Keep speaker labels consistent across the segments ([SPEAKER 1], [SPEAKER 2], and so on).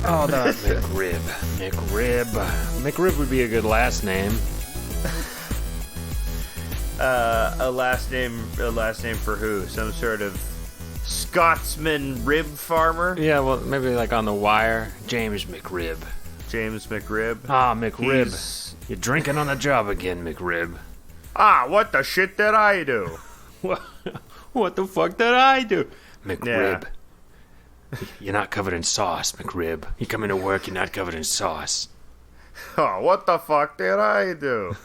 [SPEAKER 1] Oh, the McRib. McRib would be a good last name.
[SPEAKER 2] A last name for who? Some sort of Scotsman rib farmer?
[SPEAKER 1] Yeah, well, maybe like on The Wire. James McRib.
[SPEAKER 2] James McRib.
[SPEAKER 1] Ah, McRib. You're drinking on the job again, McRib.
[SPEAKER 2] Ah, what the shit did I do?
[SPEAKER 1] What the fuck did I do? McRib.
[SPEAKER 2] Yeah.
[SPEAKER 1] You're not covered in sauce, McRib. You come into work, you're not covered in sauce.
[SPEAKER 2] Oh, what the fuck did I do?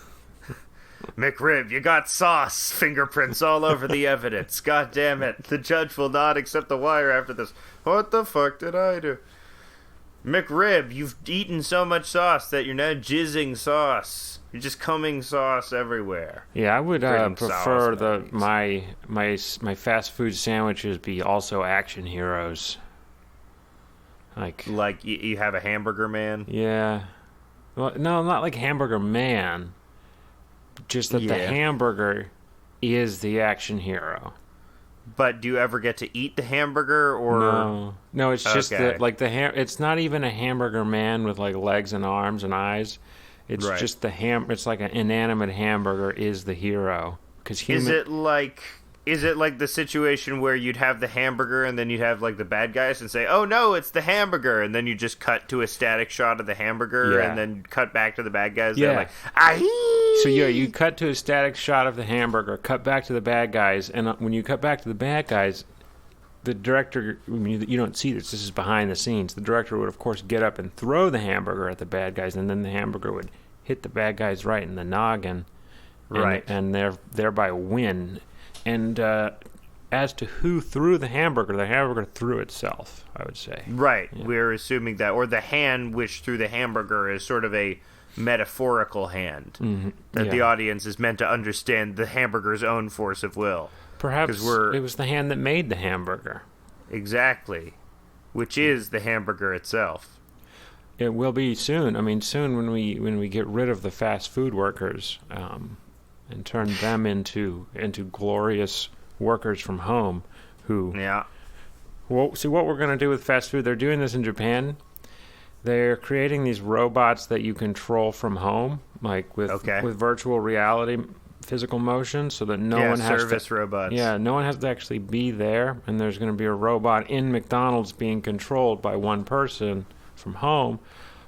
[SPEAKER 2] McRib, you got sauce fingerprints all over the evidence. God damn it. The judge will not accept the wire after this. What the fuck did I do? McRib, you've eaten so much sauce that you're now jizzing sauce. You're just cumming sauce everywhere.
[SPEAKER 1] Yeah, I would prefer
[SPEAKER 2] sauce,
[SPEAKER 1] my fast food sandwiches be also action heroes.
[SPEAKER 2] Like you have a hamburger man?
[SPEAKER 1] Yeah. Well, no, not like Hamburger Man. Just that the hamburger is the action hero.
[SPEAKER 2] But do you ever get to eat the hamburger, or
[SPEAKER 1] no? It's just it's not even a hamburger man with like legs and arms and eyes. It's just It's like an inanimate hamburger is the hero. Is it like the situation where you'd have the hamburger and then you'd have like the bad guys and say, "Oh no, it's the hamburger," and then you just cut to a static shot of the hamburger and then cut back to the bad guys. Yeah. They're like, "Aye." So you cut to a static shot of the hamburger, cut back to the bad guys, and when you cut back to the bad guys, the director, you don't see this. This is behind the scenes. The director would, of course, get up and throw the hamburger at the bad guys, and then the hamburger would hit the bad guys right in the noggin, and thereby win. And as to who threw the hamburger threw itself, I would say.
[SPEAKER 2] Right.
[SPEAKER 1] Yeah.
[SPEAKER 2] We're assuming that. Or the hand which threw the hamburger is sort of a metaphorical hand that the audience is meant to understand the hamburger's own force of will.
[SPEAKER 1] Perhaps it was the hand that made the hamburger.
[SPEAKER 2] Exactly. Which is the hamburger itself.
[SPEAKER 1] It will be soon. I mean, soon when we get rid of the fast food workers and turn them into glorious workers from home who...
[SPEAKER 2] Yeah.
[SPEAKER 1] Well, see, what we're going to do with fast food, they're doing this in Japan. They're creating these robots that you control from home, like with virtual reality, physical motion, so that no one has
[SPEAKER 2] service robots.
[SPEAKER 1] Yeah, no one has to actually be there, and there's going to be a robot in McDonald's being controlled by one person from home.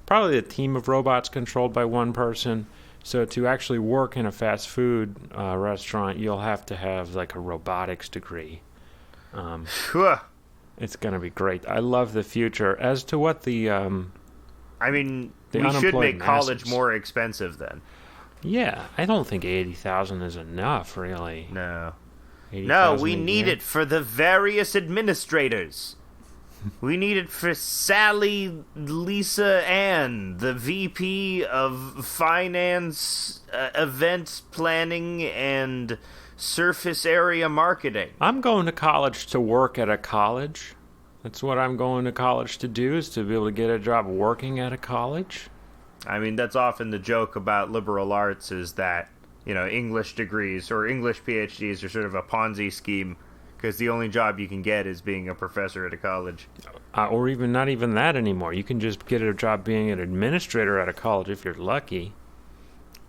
[SPEAKER 1] Probably a team of robots controlled by one person. So to actually work in a fast food restaurant, you'll have to have like a robotics degree. It's going to be great. I love the future. As to what we
[SPEAKER 2] should make college more expensive then.
[SPEAKER 1] Yeah, I don't think 80,000 is enough, really.
[SPEAKER 2] No. No, we need it for the various administrators. We need it for Sally, Lisa, Ann, the VP of Finance, Event Planning, and Surface Area Marketing.
[SPEAKER 1] I'm going to college to work at a college. That's what I'm going to college to do, is to be able to get a job working at a college.
[SPEAKER 2] I mean, that's often the joke about liberal arts, is that, English degrees or English PhDs are sort of a Ponzi scheme, because the only job you can get is being a professor at a college.
[SPEAKER 1] Or even not even that anymore. You can just get a job being an administrator at a college if you're lucky.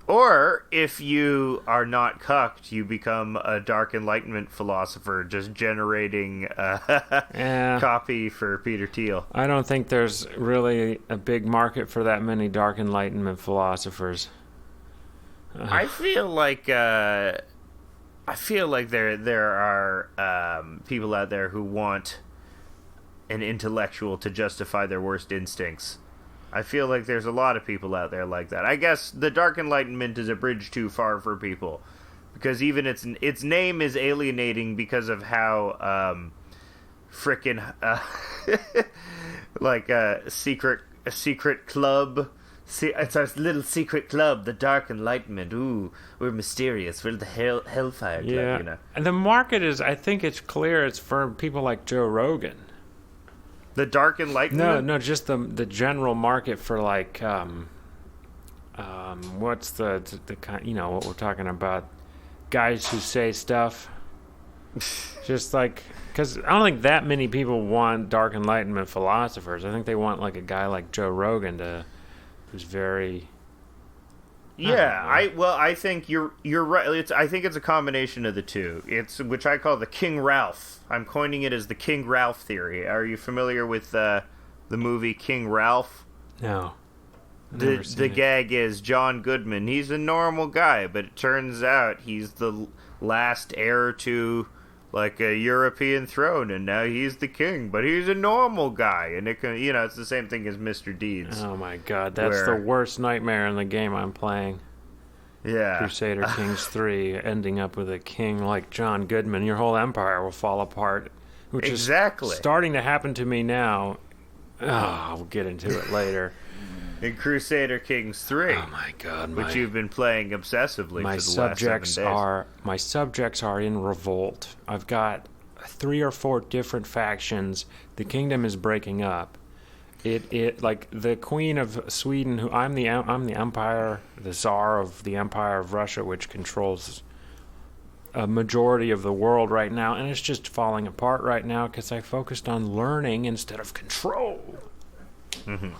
[SPEAKER 2] Or, if you are not cucked, you become a Dark Enlightenment philosopher, just generating copy for Peter Thiel.
[SPEAKER 1] I don't think there's really a big market for that many Dark Enlightenment philosophers.
[SPEAKER 2] I feel like there are people out there who want an intellectual to justify their worst instincts. I feel like there's a lot of people out there like that. I guess the Dark Enlightenment is a bridge too far for people, because even its name is alienating because of how like a secret club. It's our little secret club, the Dark Enlightenment. Ooh, we're mysterious. We're the Hellfire Club,
[SPEAKER 1] And the market is, I think it's clear, it's for people like Joe Rogan.
[SPEAKER 2] The Dark Enlightenment?
[SPEAKER 1] No, just the general market for like, what's the kind, what we're talking about? Guys who say stuff.
[SPEAKER 3] Just like, because I don't think that many people want Dark Enlightenment philosophers. I think they want like a guy like Joe Rogan who's very.
[SPEAKER 1] Yeah, I think you're right. I think it's a combination of the two. It's which I call the King Ralph. I'm coining it as the King Ralph theory. Are you familiar with the movie King Ralph?
[SPEAKER 3] No.
[SPEAKER 1] The gag is John Goodman. He's a normal guy, but it turns out he's the last heir to like a European throne, and now he's the king. But he's a normal guy, and it can, it's the same thing as Mr. Deeds.
[SPEAKER 3] Oh my God, that's the worst nightmare in the game I'm playing.
[SPEAKER 1] Yeah,
[SPEAKER 3] Crusader Kings 3, ending up with a king like John Goodman. Your whole empire will fall apart, which is starting to happen to me now. Oh, we'll get into it later.
[SPEAKER 1] In Crusader Kings 3.
[SPEAKER 3] Oh my God,
[SPEAKER 1] which you've been playing obsessively for the last 7 days.
[SPEAKER 3] My subjects are in revolt. I've got 3 or 4 different factions. The kingdom is breaking up. It like the Queen of Sweden, who I'm the empire, the Tsar of the Empire of Russia, which controls a majority of the world right now, and it's just falling apart right now because I focused on learning instead of control.
[SPEAKER 1] Mm-hmm.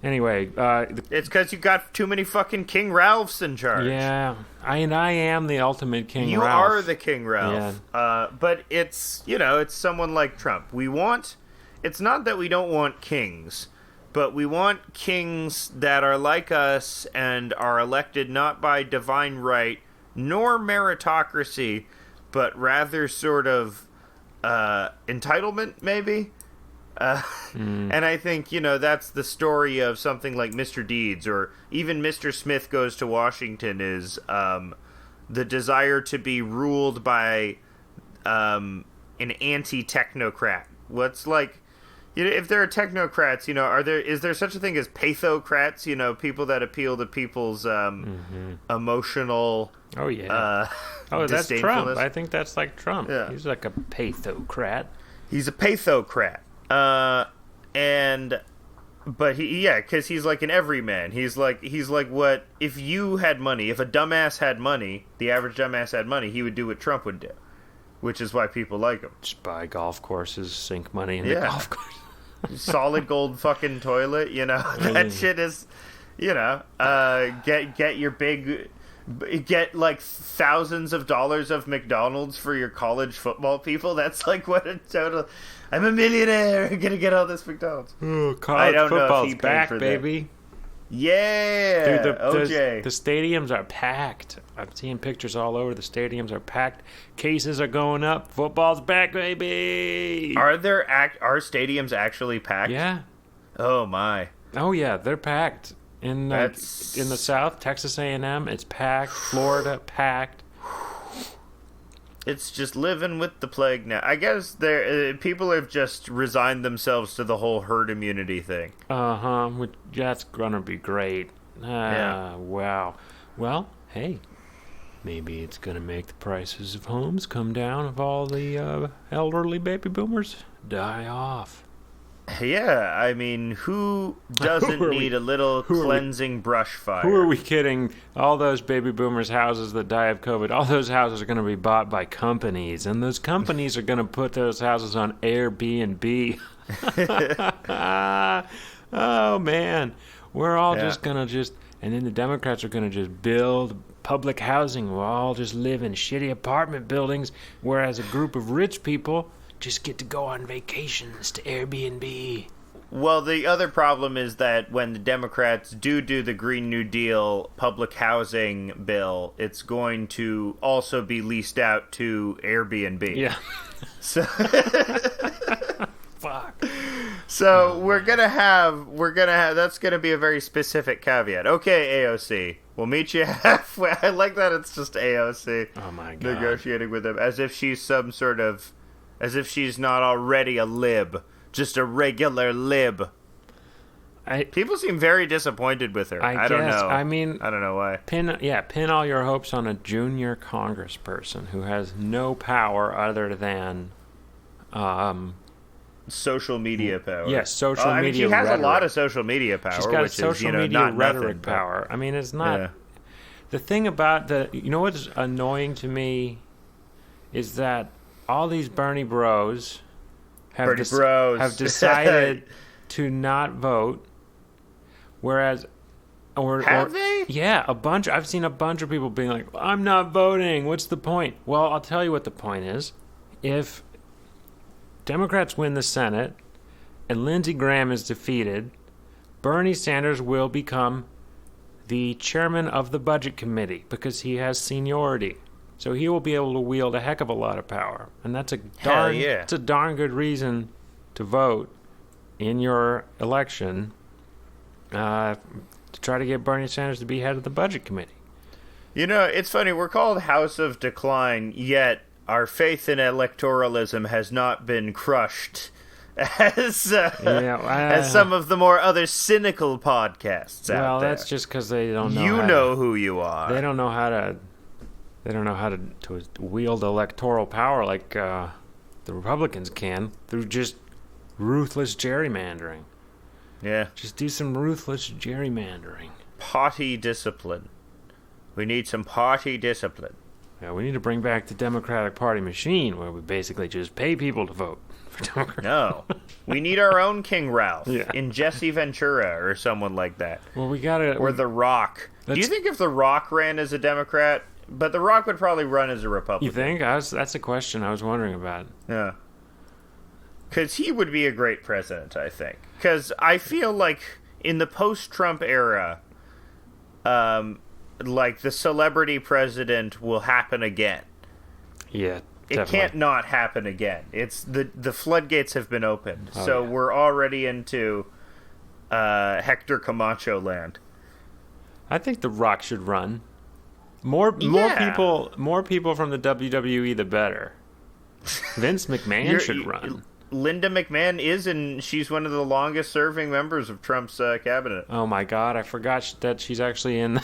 [SPEAKER 3] Anyway,
[SPEAKER 1] it's because you got too many fucking King Ralphs in charge.
[SPEAKER 3] Yeah, I am the ultimate King
[SPEAKER 1] you
[SPEAKER 3] Ralph.
[SPEAKER 1] You are the King Ralph. Yeah. But it's it's someone like Trump. It's not that we don't want kings, but we want kings that are like us and are elected not by divine right nor meritocracy, but rather sort of entitlement, maybe. And I think, that's the story of something like Mr. Deeds, or even Mr. Smith Goes to Washington, is the desire to be ruled by an anti-technocrat. What's like, if there are technocrats, is there such a thing as pathocrats? People that appeal to people's emotional.
[SPEAKER 3] Oh yeah. That's Trump. I think that's like Trump. Yeah. He's like a pathocrat.
[SPEAKER 1] He's a pathocrat. Because he's like an everyman. He's like what if you had money? If a dumbass had money, the average dumbass had money, he would do what Trump would do, which is why people like him.
[SPEAKER 3] Just buy golf courses, sink money in the golf course.
[SPEAKER 1] Solid gold fucking toilet, that shit is, get your big. Get like thousands of dollars of McDonald's for your college football people. That's like what a total. I'm a millionaire. I'm gonna get all this McDonald's.
[SPEAKER 3] Ooh, college football's back, baby.
[SPEAKER 1] Yeah,
[SPEAKER 3] dude,
[SPEAKER 1] OJ.
[SPEAKER 3] The stadiums are packed. I'm seeing pictures all over. The stadiums are packed. Cases are going up. Football's back, baby.
[SPEAKER 1] Are stadiums actually packed?
[SPEAKER 3] Yeah.
[SPEAKER 1] Oh my.
[SPEAKER 3] Oh yeah, they're packed. In the South, Texas A&M, it's packed. Florida, packed.
[SPEAKER 1] It's just living with the plague now. I guess people have just resigned themselves to the whole herd immunity thing.
[SPEAKER 3] That's gonna be great. Yeah. Wow. Well, hey, maybe it's gonna make the prices of homes come down if all the elderly baby boomers die off.
[SPEAKER 1] Yeah, I mean, who doesn't need a little cleansing brush fire?
[SPEAKER 3] Who are we kidding? All those baby boomers' houses that die of COVID, all those houses are going to be bought by companies, and those companies are going to put those houses on Airbnb. Oh, man. We're all just going to and then the Democrats are going to just build public housing. We'll all just live in shitty apartment buildings, whereas a group of rich people just get to go on vacations to Airbnb.
[SPEAKER 1] Well, the other problem is that when the Democrats do the Green New Deal public housing bill, it's going to also be leased out to Airbnb.
[SPEAKER 3] Yeah.
[SPEAKER 1] So
[SPEAKER 3] fuck.
[SPEAKER 1] So we're gonna have that's gonna be a very specific caveat. Okay, AOC, we'll meet you halfway. I like that it's just AOC.
[SPEAKER 3] Oh my God.
[SPEAKER 1] Negotiating with them as if she's as if she's not already a lib, just a regular lib. People seem very disappointed with her. I don't know.
[SPEAKER 3] I mean,
[SPEAKER 1] I don't know why.
[SPEAKER 3] Pin all your hopes on a junior congressperson who has no power other than
[SPEAKER 1] social media power.
[SPEAKER 3] Yes, social media.
[SPEAKER 1] She has
[SPEAKER 3] rhetoric.
[SPEAKER 1] a lot of social media power.
[SPEAKER 3] She's got
[SPEAKER 1] which
[SPEAKER 3] social
[SPEAKER 1] is,
[SPEAKER 3] media
[SPEAKER 1] not
[SPEAKER 3] rhetoric
[SPEAKER 1] nothing,
[SPEAKER 3] power. I mean, it's not. Yeah. The thing about what's annoying to me is that all these Bernie bros have decided to not vote, whereas...
[SPEAKER 1] Have they?
[SPEAKER 3] Yeah, I've seen a bunch of people being like, I'm not voting. What's the point? Well, I'll tell you what the point is. If Democrats win the Senate and Lindsey Graham is defeated, Bernie Sanders will become the chairman of the Budget Committee because he has seniority. So he will be able to wield a heck of a lot of power. And that's it's a darn good reason to vote in your election to try to get Bernie Sanders to be head of the Budget Committee.
[SPEAKER 1] You know, it's funny. We're called House of Decline, yet our faith in electoralism has not been crushed as some of the more other cynical podcasts out there.
[SPEAKER 3] Well, that's just because they don't know.
[SPEAKER 1] You know who you are.
[SPEAKER 3] They don't know how to. They don't know how to wield electoral power like the Republicans can through just ruthless gerrymandering.
[SPEAKER 1] Yeah.
[SPEAKER 3] Just do some ruthless gerrymandering.
[SPEAKER 1] Party discipline. We need some party discipline.
[SPEAKER 3] Yeah, we need to bring back the Democratic Party machine where we basically just pay people to vote for Democrats.
[SPEAKER 1] No. We need our own King Ralph in Jesse Ventura or someone like that.
[SPEAKER 3] Well, we gotta...
[SPEAKER 1] Or The Rock. Do you think if The Rock ran as a Democrat... But The Rock would probably run as a Republican.
[SPEAKER 3] You think? That's a question I was wondering about.
[SPEAKER 1] Yeah. Because he would be a great president, I think. Because I feel like in the post-Trump era, like the celebrity president will happen again.
[SPEAKER 3] Yeah,
[SPEAKER 1] definitely. It can't not happen again. It's the floodgates have been opened, so we're already into Hector Camacho land.
[SPEAKER 3] I think The Rock should run. More people from the WWE, the better. Vince McMahon should run.
[SPEAKER 1] Linda McMahon is, and she's one of the longest-serving members of Trump's cabinet.
[SPEAKER 3] Oh, my God. I forgot that she's actually in...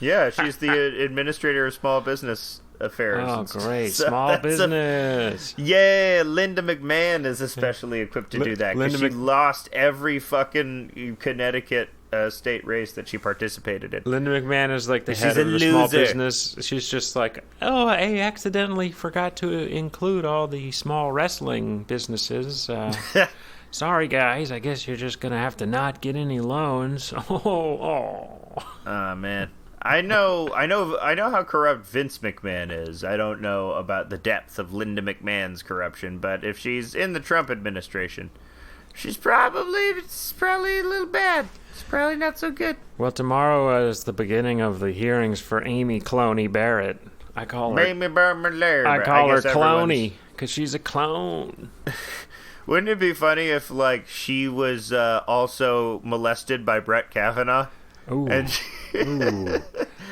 [SPEAKER 1] Yeah, she's the administrator of small business affairs.
[SPEAKER 3] Oh, great. So small business.
[SPEAKER 1] Yeah, Linda McMahon is especially equipped to do that, because she lost every fucking Connecticut state race that she participated in.
[SPEAKER 3] Linda McMahon is like the head of the small business. She's just like, oh, I accidentally forgot to include all the small wrestling businesses. Sorry, guys. I guess you're just gonna have to not get any loans. Oh,
[SPEAKER 1] man. I know how corrupt Vince McMahon is. I don't know about the depth of Linda McMahon's corruption, but if she's in the Trump administration, it's probably a little bad. It's probably not so good.
[SPEAKER 3] Well, tomorrow is the beginning of the hearings for Amy Cloney Barrett. I call her Cloney because she's a clone.
[SPEAKER 1] Wouldn't it be funny if, like, she was also molested by Brett Kavanaugh?
[SPEAKER 3] Ooh. Ooh.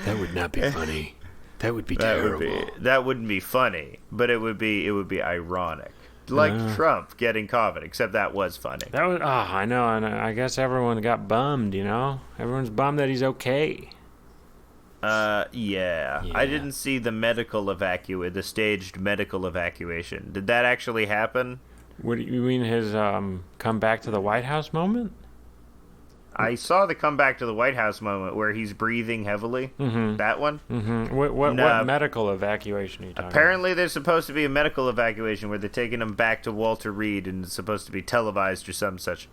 [SPEAKER 3] That would not be funny. That would be terrible.
[SPEAKER 1] That wouldn't be funny, but it would be ironic. Like Trump getting COVID, except that was funny.
[SPEAKER 3] That was I know, and I guess everyone got bummed, you know? Everyone's bummed that he's okay.
[SPEAKER 1] Yeah. I didn't see the staged medical evacuation. Did that actually happen?
[SPEAKER 3] What do you mean, his come back to the White House moment?
[SPEAKER 1] I saw the come back to the White House moment where he's breathing heavily. Mm-hmm. That one?
[SPEAKER 3] Mm-hmm. What medical evacuation are you talking
[SPEAKER 1] Apparently there's supposed to be a medical evacuation where they're taking him back to Walter Reed and it's supposed to be televised or some such.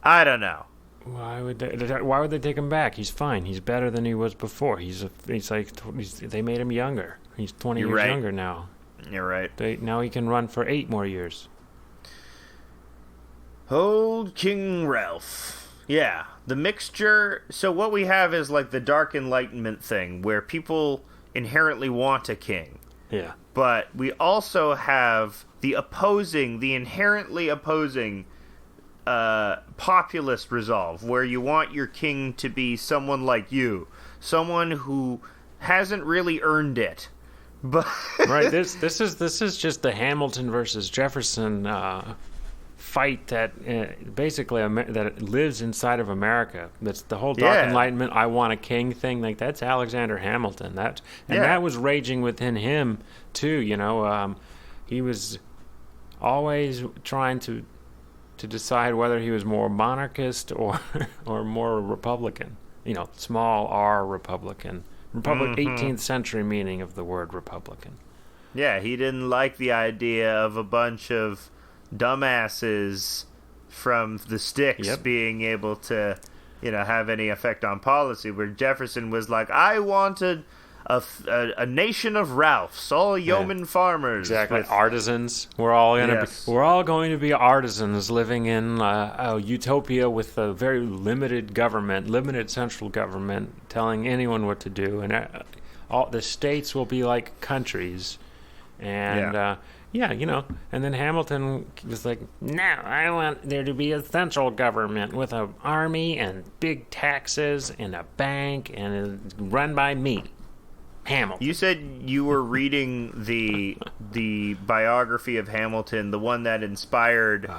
[SPEAKER 1] I don't know.
[SPEAKER 3] Why would they take him back? He's fine. He's better than he was before. They made him younger. He's 20 years younger now.
[SPEAKER 1] You're right.
[SPEAKER 3] Now he can run for 8 more years.
[SPEAKER 1] Old King Ralph. Yeah, the mixture. So what we have is like the Dark Enlightenment thing, where people inherently want a king.
[SPEAKER 3] Yeah.
[SPEAKER 1] But we also have the inherently opposing populist resolve, where you want your king to be someone like you, someone who hasn't really earned it. But
[SPEAKER 3] right. This is just the Hamilton versus Jefferson fight that basically that lives inside of America. That's the whole Dark Enlightenment. I want a king thing. Like that's Alexander Hamilton. That was raging within him too. You know, he was always trying to decide whether he was more monarchist or more Republican. You know, small R Republican. 18th century meaning of the word Republican.
[SPEAKER 1] Yeah, he didn't like the idea of a bunch of dumbasses from the sticks being able to, have any effect on policy, where Jefferson was like, I wanted a nation of Ralphs, all yeoman farmers.
[SPEAKER 3] Exactly. Artisans. We're all going to be artisans living in a utopia with a very limited government, limited central government telling anyone what to do, and all the states will be like countries. And and then Hamilton was like, no, I want there to be a central government with an army and big taxes and a bank and run by me, Hamilton.
[SPEAKER 1] You said you were reading the biography of Hamilton, the one that inspired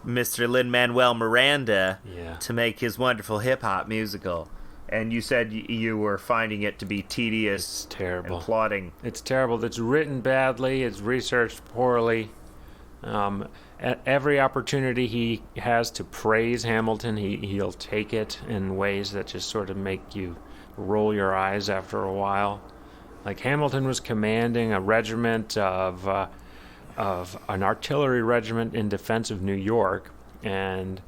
[SPEAKER 1] Mr. Lin-Manuel Miranda to make his wonderful hip-hop musical. And you said you were finding it to be tedious.
[SPEAKER 3] It's terrible.
[SPEAKER 1] And plotting.
[SPEAKER 3] It's terrible. It's written badly. It's researched poorly. At every opportunity he has to praise Hamilton, he'll take it in ways that just sort of make you roll your eyes after a while. Like Hamilton was commanding a regiment of an artillery regiment in defense of New York, and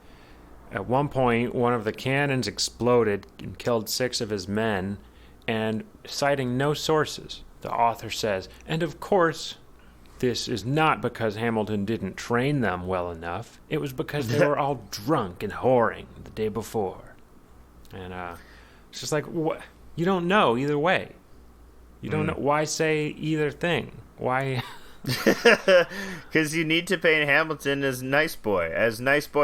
[SPEAKER 3] at one point, one of the cannons exploded and killed 6 of his men, and citing no sources, the author says, and of course, this is not because Hamilton didn't train them well enough. It was because they were all drunk and whoring the day before. And it's just like, you don't know either way. You don't know. Why say either thing? Why...
[SPEAKER 1] Because you need to paint Hamilton as nice boy,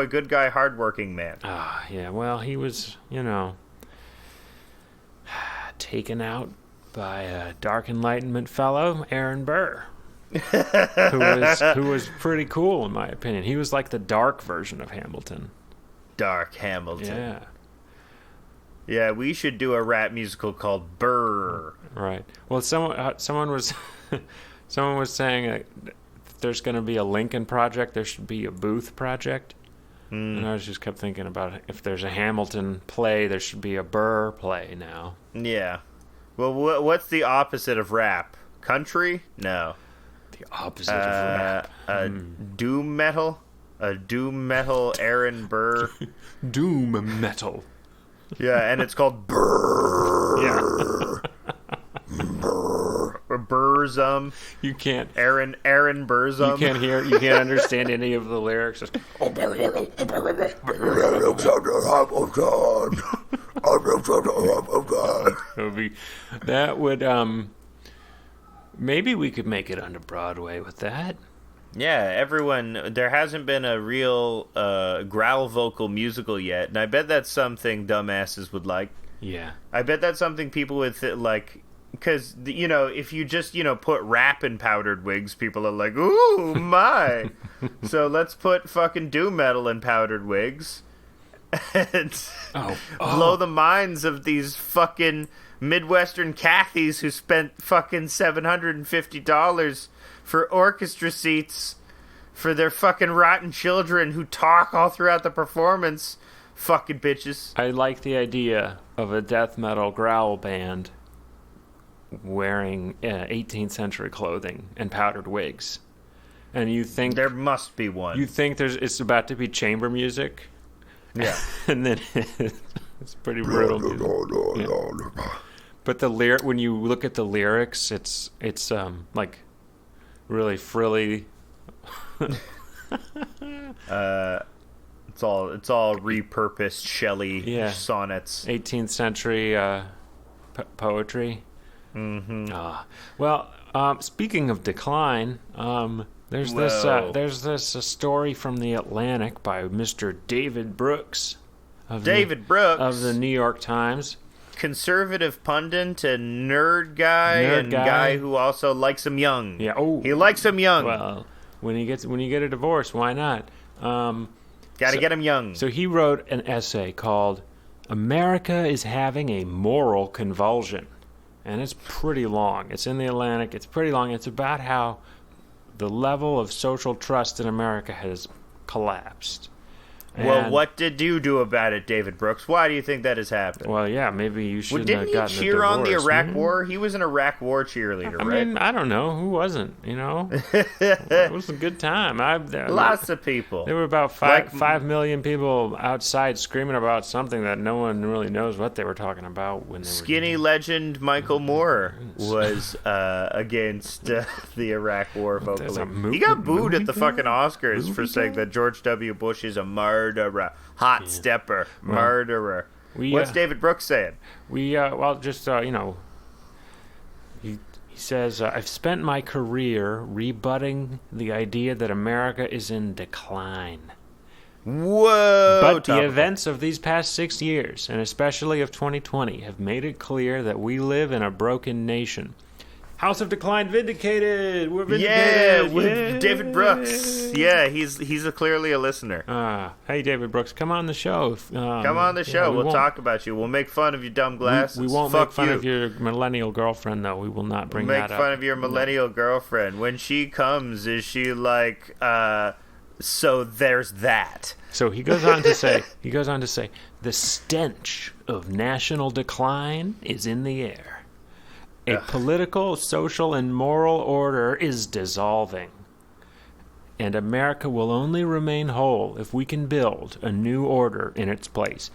[SPEAKER 1] good guy, hardworking man.
[SPEAKER 3] Yeah, well, he was, taken out by a Dark Enlightenment fellow, Aaron Burr, who was pretty cool, in my opinion. He was like the dark version of Hamilton.
[SPEAKER 1] Dark Hamilton.
[SPEAKER 3] Yeah.
[SPEAKER 1] Yeah, we should do a rap musical called Burr.
[SPEAKER 3] Right. Well, someone was... Someone was saying that there's going to be a Lincoln project, there should be a Booth project. And I just kept thinking about it. If there's a Hamilton play, there should be a Burr play now.
[SPEAKER 1] Yeah. Well, what's the opposite of rap? Country? No.
[SPEAKER 3] The opposite of rap.
[SPEAKER 1] Doom metal? A doom metal Aaron Burr?
[SPEAKER 3] Doom metal.
[SPEAKER 1] Yeah, and it's called Burr.
[SPEAKER 3] Yeah.
[SPEAKER 1] Or Burzum.
[SPEAKER 3] You can't.
[SPEAKER 1] Aaron Burzum.
[SPEAKER 3] You can't understand any of the lyrics. Just, maybe we could make it onto Broadway with that.
[SPEAKER 1] Yeah, there hasn't been a real growl vocal musical yet, and I bet that's something dumbasses would like.
[SPEAKER 3] Yeah.
[SPEAKER 1] I bet that's something people would like, because, if you just, put rap in powdered wigs, people are like, ooh, my. So let's put fucking doom metal in powdered wigs and blow the minds of these fucking Midwestern Cathys who spent fucking $750 for orchestra seats for their fucking rotten children who talk all throughout the performance. Fucking bitches.
[SPEAKER 3] I like the idea of a death metal growl band wearing 18th century clothing and powdered wigs. And you think...
[SPEAKER 1] There must be one.
[SPEAKER 3] You think it's about to be chamber music?
[SPEAKER 1] Yeah.
[SPEAKER 3] And then it's pretty brutal music. Yeah. But when you look at the lyrics, it's like really frilly.
[SPEAKER 1] It's all repurposed Shelley sonnets.
[SPEAKER 3] 18th century poetry.
[SPEAKER 1] Mm-hmm.
[SPEAKER 3] Speaking of decline, there's this story from the Atlantic by Mr. David Brooks of the New York Times.
[SPEAKER 1] Conservative pundit and nerd guy who also likes him young.
[SPEAKER 3] Yeah. Oh,
[SPEAKER 1] he likes him young.
[SPEAKER 3] Well, when you get a divorce, why not?
[SPEAKER 1] Gotta get him young.
[SPEAKER 3] So he wrote an essay called "America is Having a Moral Convulsion," and it's pretty long. It's in the Atlantic. It's pretty long. It's about how the level of social trust in America has collapsed.
[SPEAKER 1] Well, what did you do about it, David Brooks? Why do you think that has happened?
[SPEAKER 3] Well, yeah, maybe you shouldn't
[SPEAKER 1] Didn't
[SPEAKER 3] have gotten
[SPEAKER 1] he cheer
[SPEAKER 3] a
[SPEAKER 1] on the
[SPEAKER 3] divorce.
[SPEAKER 1] Iraq War? He was an Iraq War cheerleader, right?
[SPEAKER 3] I mean, I don't know. Who wasn't, It was a good time.
[SPEAKER 1] Lots of people.
[SPEAKER 3] There were about 5 million people outside screaming about something that no one really knows what they were talking about. When they
[SPEAKER 1] Skinny legend Michael Moore was against the Iraq War vocally. He got booed at the fucking Oscars for saying that George W. Bush is a murderer, hot stepper, murderer. What's David Brooks saying?
[SPEAKER 3] He says, I've spent my career rebutting the idea that America is in decline.
[SPEAKER 1] Whoa!
[SPEAKER 3] But the events of these past 6 years, and especially of 2020, have made it clear that we live in a broken nation. House of Decline vindicated! We're vindicated!
[SPEAKER 1] Yeah, with David Brooks. Yeah, he's clearly a listener.
[SPEAKER 3] Hey, David Brooks, come on the show.
[SPEAKER 1] Come on the show. We'll talk about you. We'll make fun of your dumb glasses.
[SPEAKER 3] We won't make fun of your millennial girlfriend, though. We will not bring that up.
[SPEAKER 1] Make fun of your millennial girlfriend. When she comes, is she like, so there's that?
[SPEAKER 3] So he goes on to say, the stench of national decline is in the air. A political, social, and moral order is dissolving. And America will only remain whole if we can build a new order in its place.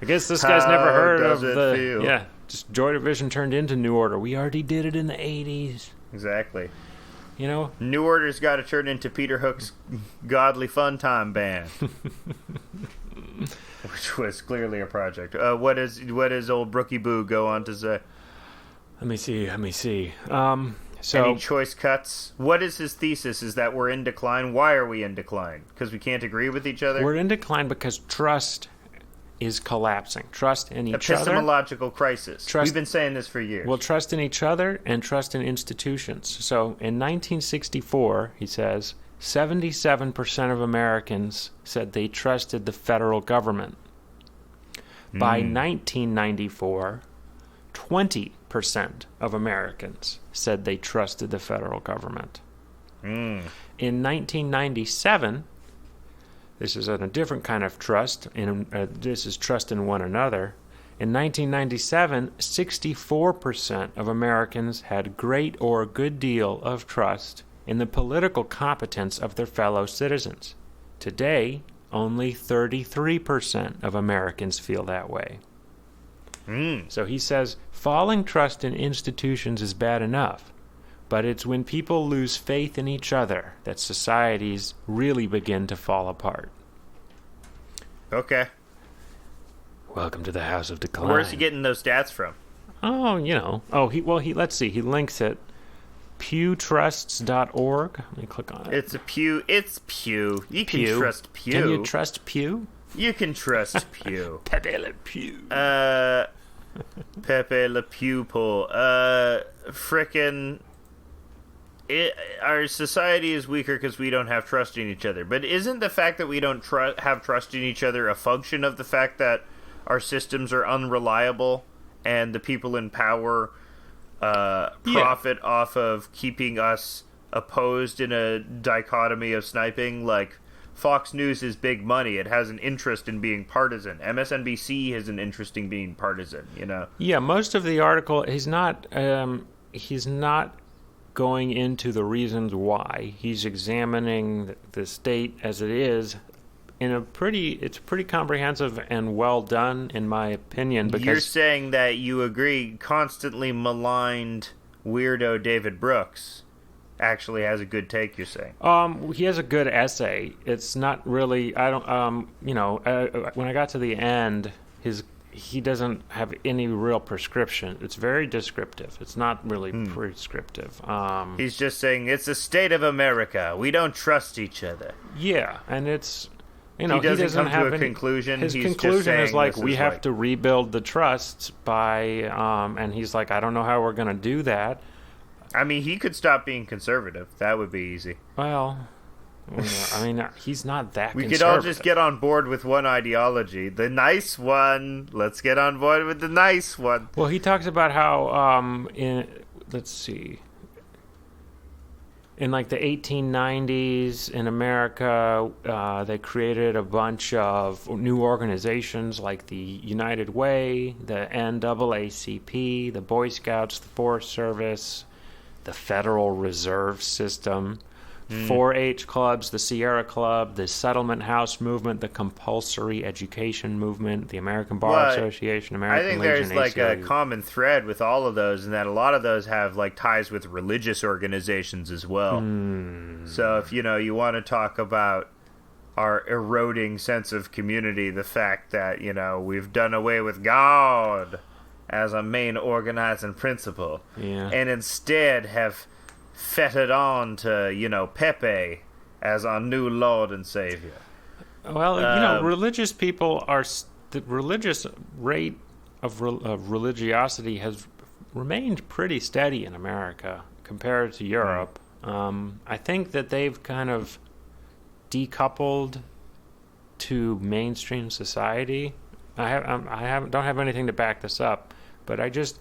[SPEAKER 3] I guess this guy's never heard of the... Yeah, just Joy Division turned into New Order. We already did it in the 80s.
[SPEAKER 1] Exactly. New Order's got to turn into Peter Hook's Godly Fun Time Band. Which was clearly a project. What does old Brookie Boo go on to say?
[SPEAKER 3] Let me see.
[SPEAKER 1] Any choice cuts? What is his thesis? Is that we're in decline? Why are we in decline? Because we can't agree with each other?
[SPEAKER 3] We're in decline because trust is collapsing. Trust in each other.
[SPEAKER 1] Epistemological crisis. We've been saying this for years.
[SPEAKER 3] Well, trust in each other and trust in institutions. So in 1964, he says, 77% of Americans said they trusted the federal government. By 1994, 20% of Americans said they trusted the federal government. In 1997, this is a different kind of trust, and this is trust in one another. In 1997, 64% of Americans had great or a good deal of trust in the political competence of their fellow citizens. Today, only 33% of Americans feel that way. So he says, falling trust in institutions is bad enough, but it's when people lose faith in each other that societies really begin to fall apart.
[SPEAKER 1] Okay.
[SPEAKER 3] Welcome to the House of Decline.
[SPEAKER 1] Where's he getting those stats from?
[SPEAKER 3] Let's see. He links it. pewtrusts.org. Let me click on it.
[SPEAKER 1] It's Pew. You can trust Pew.
[SPEAKER 3] Can you trust Pew?
[SPEAKER 1] You can trust Pew.
[SPEAKER 3] Pepe Le Pew.
[SPEAKER 1] Pepe Le Pew poll. Frickin'. Our society is weaker because we don't have trust in each other. But isn't the fact that we don't have trust in each other a function of the fact that our systems are unreliable and the people in power profit off of keeping us opposed in a dichotomy of sniping? Like, Fox News is big money. It has an interest in being partisan. MSNBC has an interest in being partisan,
[SPEAKER 3] Yeah, most of the article, he's not going into the reasons why. He's examining the state as it is it's pretty comprehensive and well done, in my opinion. Because
[SPEAKER 1] you're saying that you agree constantly maligned weirdo David Brooks actually has a good take, you're saying?
[SPEAKER 3] He has a good essay. It's not really, when I got to the end, he doesn't have any real prescription. It's very descriptive. It's not really prescriptive.
[SPEAKER 1] He's just saying it's the state of America. We don't trust each other.
[SPEAKER 3] Yeah, and it's,
[SPEAKER 1] he doesn't come to a conclusion.
[SPEAKER 3] His
[SPEAKER 1] he's
[SPEAKER 3] conclusion
[SPEAKER 1] just
[SPEAKER 3] is like, we have to rebuild the trust by, and he's like, I don't know how we're going to do that.
[SPEAKER 1] I mean, he could stop being conservative. That would be easy.
[SPEAKER 3] Well, he's not that
[SPEAKER 1] we
[SPEAKER 3] conservative.
[SPEAKER 1] could all just get on board with one ideology. The nice one. Let's get on board with the nice one.
[SPEAKER 3] Well, he talks about how, let's see. in like the 1890s in America, they created a bunch of new organizations like the United Way, the NAACP, the Boy Scouts, the Forest Service, the Federal Reserve System, 4-H clubs, the Sierra Club, the Settlement House Movement, the Compulsory Education Movement, the American Bar Association, American
[SPEAKER 1] I think
[SPEAKER 3] Legion,
[SPEAKER 1] there's like a
[SPEAKER 3] ACLU.
[SPEAKER 1] common thread with all of those, and that a lot of those have like ties with religious organizations as well. So if you want to talk about our eroding sense of community, the fact that we've done away with God as a main organizing principle, and instead have fettered on to Pepe as our new Lord and Savior.
[SPEAKER 3] Well, religious people are the religious rate of religiosity has remained pretty steady in America compared to Europe. I think that they've kind of decoupled to mainstream society. I don't have anything to back this up, but I just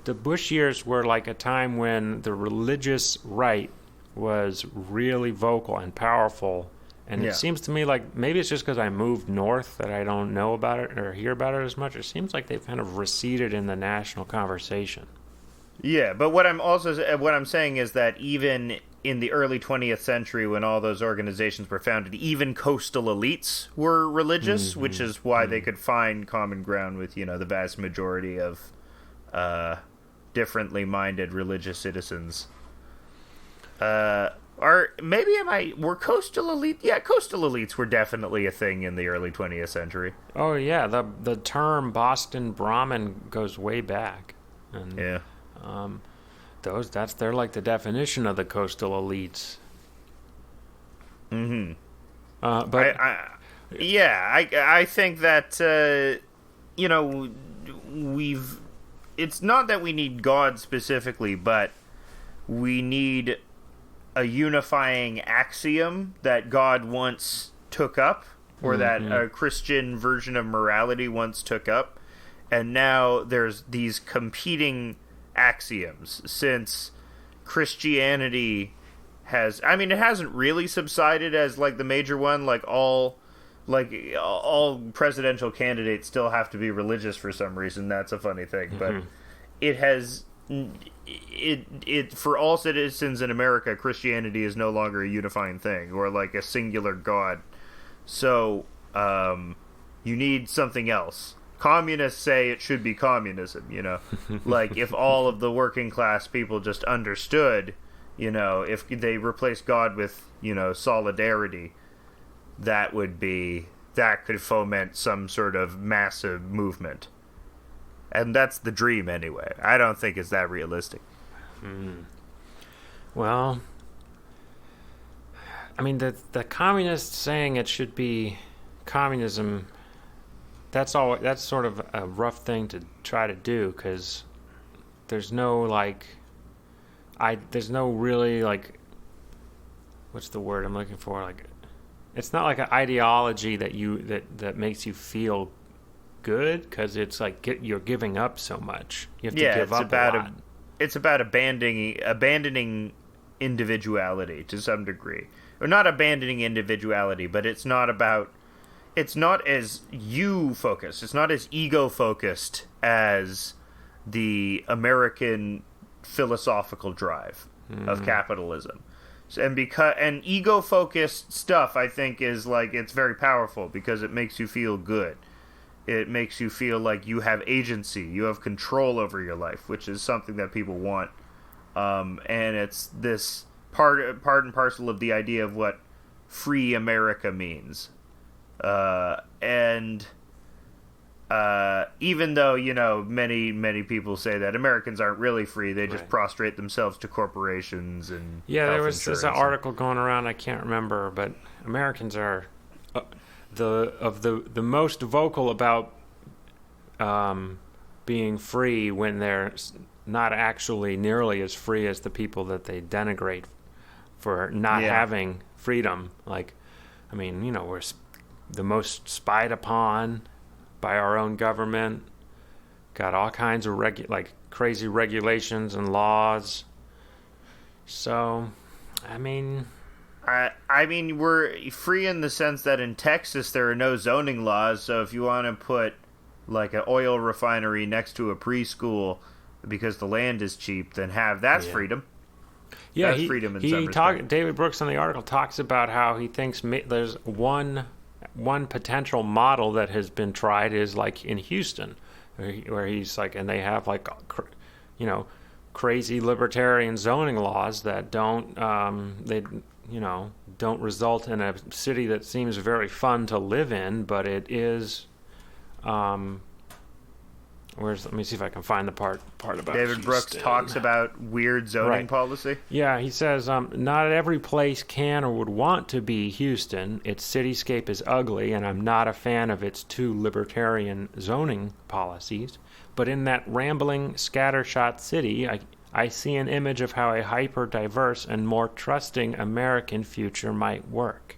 [SPEAKER 3] the Bush years were like a time when the religious right was really vocal and powerful. And it seems to me like maybe it's just because I moved north that I don't know about it or hear about it as much. It seems like they've kind of receded in the national conversation.
[SPEAKER 1] Yeah, but what I'm saying is that even in the early 20th century, when all those organizations were founded, even coastal elites were religious, which is why they could find common ground with the vast majority of differently minded religious citizens. Were coastal elite? Yeah, coastal elites were definitely a thing in the early 20th century.
[SPEAKER 3] Oh yeah, the term Boston Brahmin goes way back, and they're like the definition of the coastal elites. But
[SPEAKER 1] I think that it's not that we need God specifically, but we need a unifying axiom that God once took up, or that a Christian version of morality once took up, and now there's these competing axioms, since Christianity it hasn't really subsided as like the major one, like all presidential candidates still have to be religious for some reason. That's a funny thing, but it for all citizens in America, Christianity is no longer a unifying thing or like a singular God. So you need something else. Communists say it should be communism, like if all of the working class people just understood, if they replace God with solidarity, that could foment some sort of massive movement. And that's the dream anyway. I don't think it's that realistic.
[SPEAKER 3] Well, I mean, the communists saying it should be communism, that's sort of a rough thing to try to do, because there's no really like, what's the word I'm looking for? Like, it's not like an ideology that makes you feel good, because it's like you're giving up so much. You have to give up a lot.
[SPEAKER 1] It's about abandoning individuality to some degree, or not abandoning individuality, but it's not as you focused. It's not as ego focused as the American philosophical drive of capitalism. And ego focused stuff, I think, is like, it's very powerful because it makes you feel good. It makes you feel like you have agency, you have control over your life, which is something that people want. And it's this part and parcel of the idea of what free America means. And even though, many people say that Americans aren't really free, they just prostrate themselves to corporations and
[SPEAKER 3] there was this article going around, I can't remember, but Americans are the most vocal about being free when they're not actually nearly as free as the people that they denigrate for not having freedom. Like, I mean, we're the most spied upon by our own government, got all kinds of crazy regulations and laws. So I mean...
[SPEAKER 1] I mean, we're free in the sense that in Texas there are no zoning laws, so if you want to put, like, an oil refinery next to a preschool because the land is cheap, then that's freedom.
[SPEAKER 3] Yeah,
[SPEAKER 1] that's freedom in some respect.
[SPEAKER 3] David Brooks in the article talks about how he thinks there's one potential model that has been tried is like in Houston, where he's like, and they have like, crazy libertarian zoning laws that don't don't result in a city that seems very fun to live in, but it is. Let me see if I can find the part about
[SPEAKER 1] David
[SPEAKER 3] Houston.
[SPEAKER 1] Brooks talks about weird zoning policy.
[SPEAKER 3] Yeah, he says, not every place can or would want to be Houston. Its cityscape is ugly, and I'm not a fan of its too libertarian zoning policies. But in that rambling, scattershot city, I see an image of how a hyper-diverse and more trusting American future might work.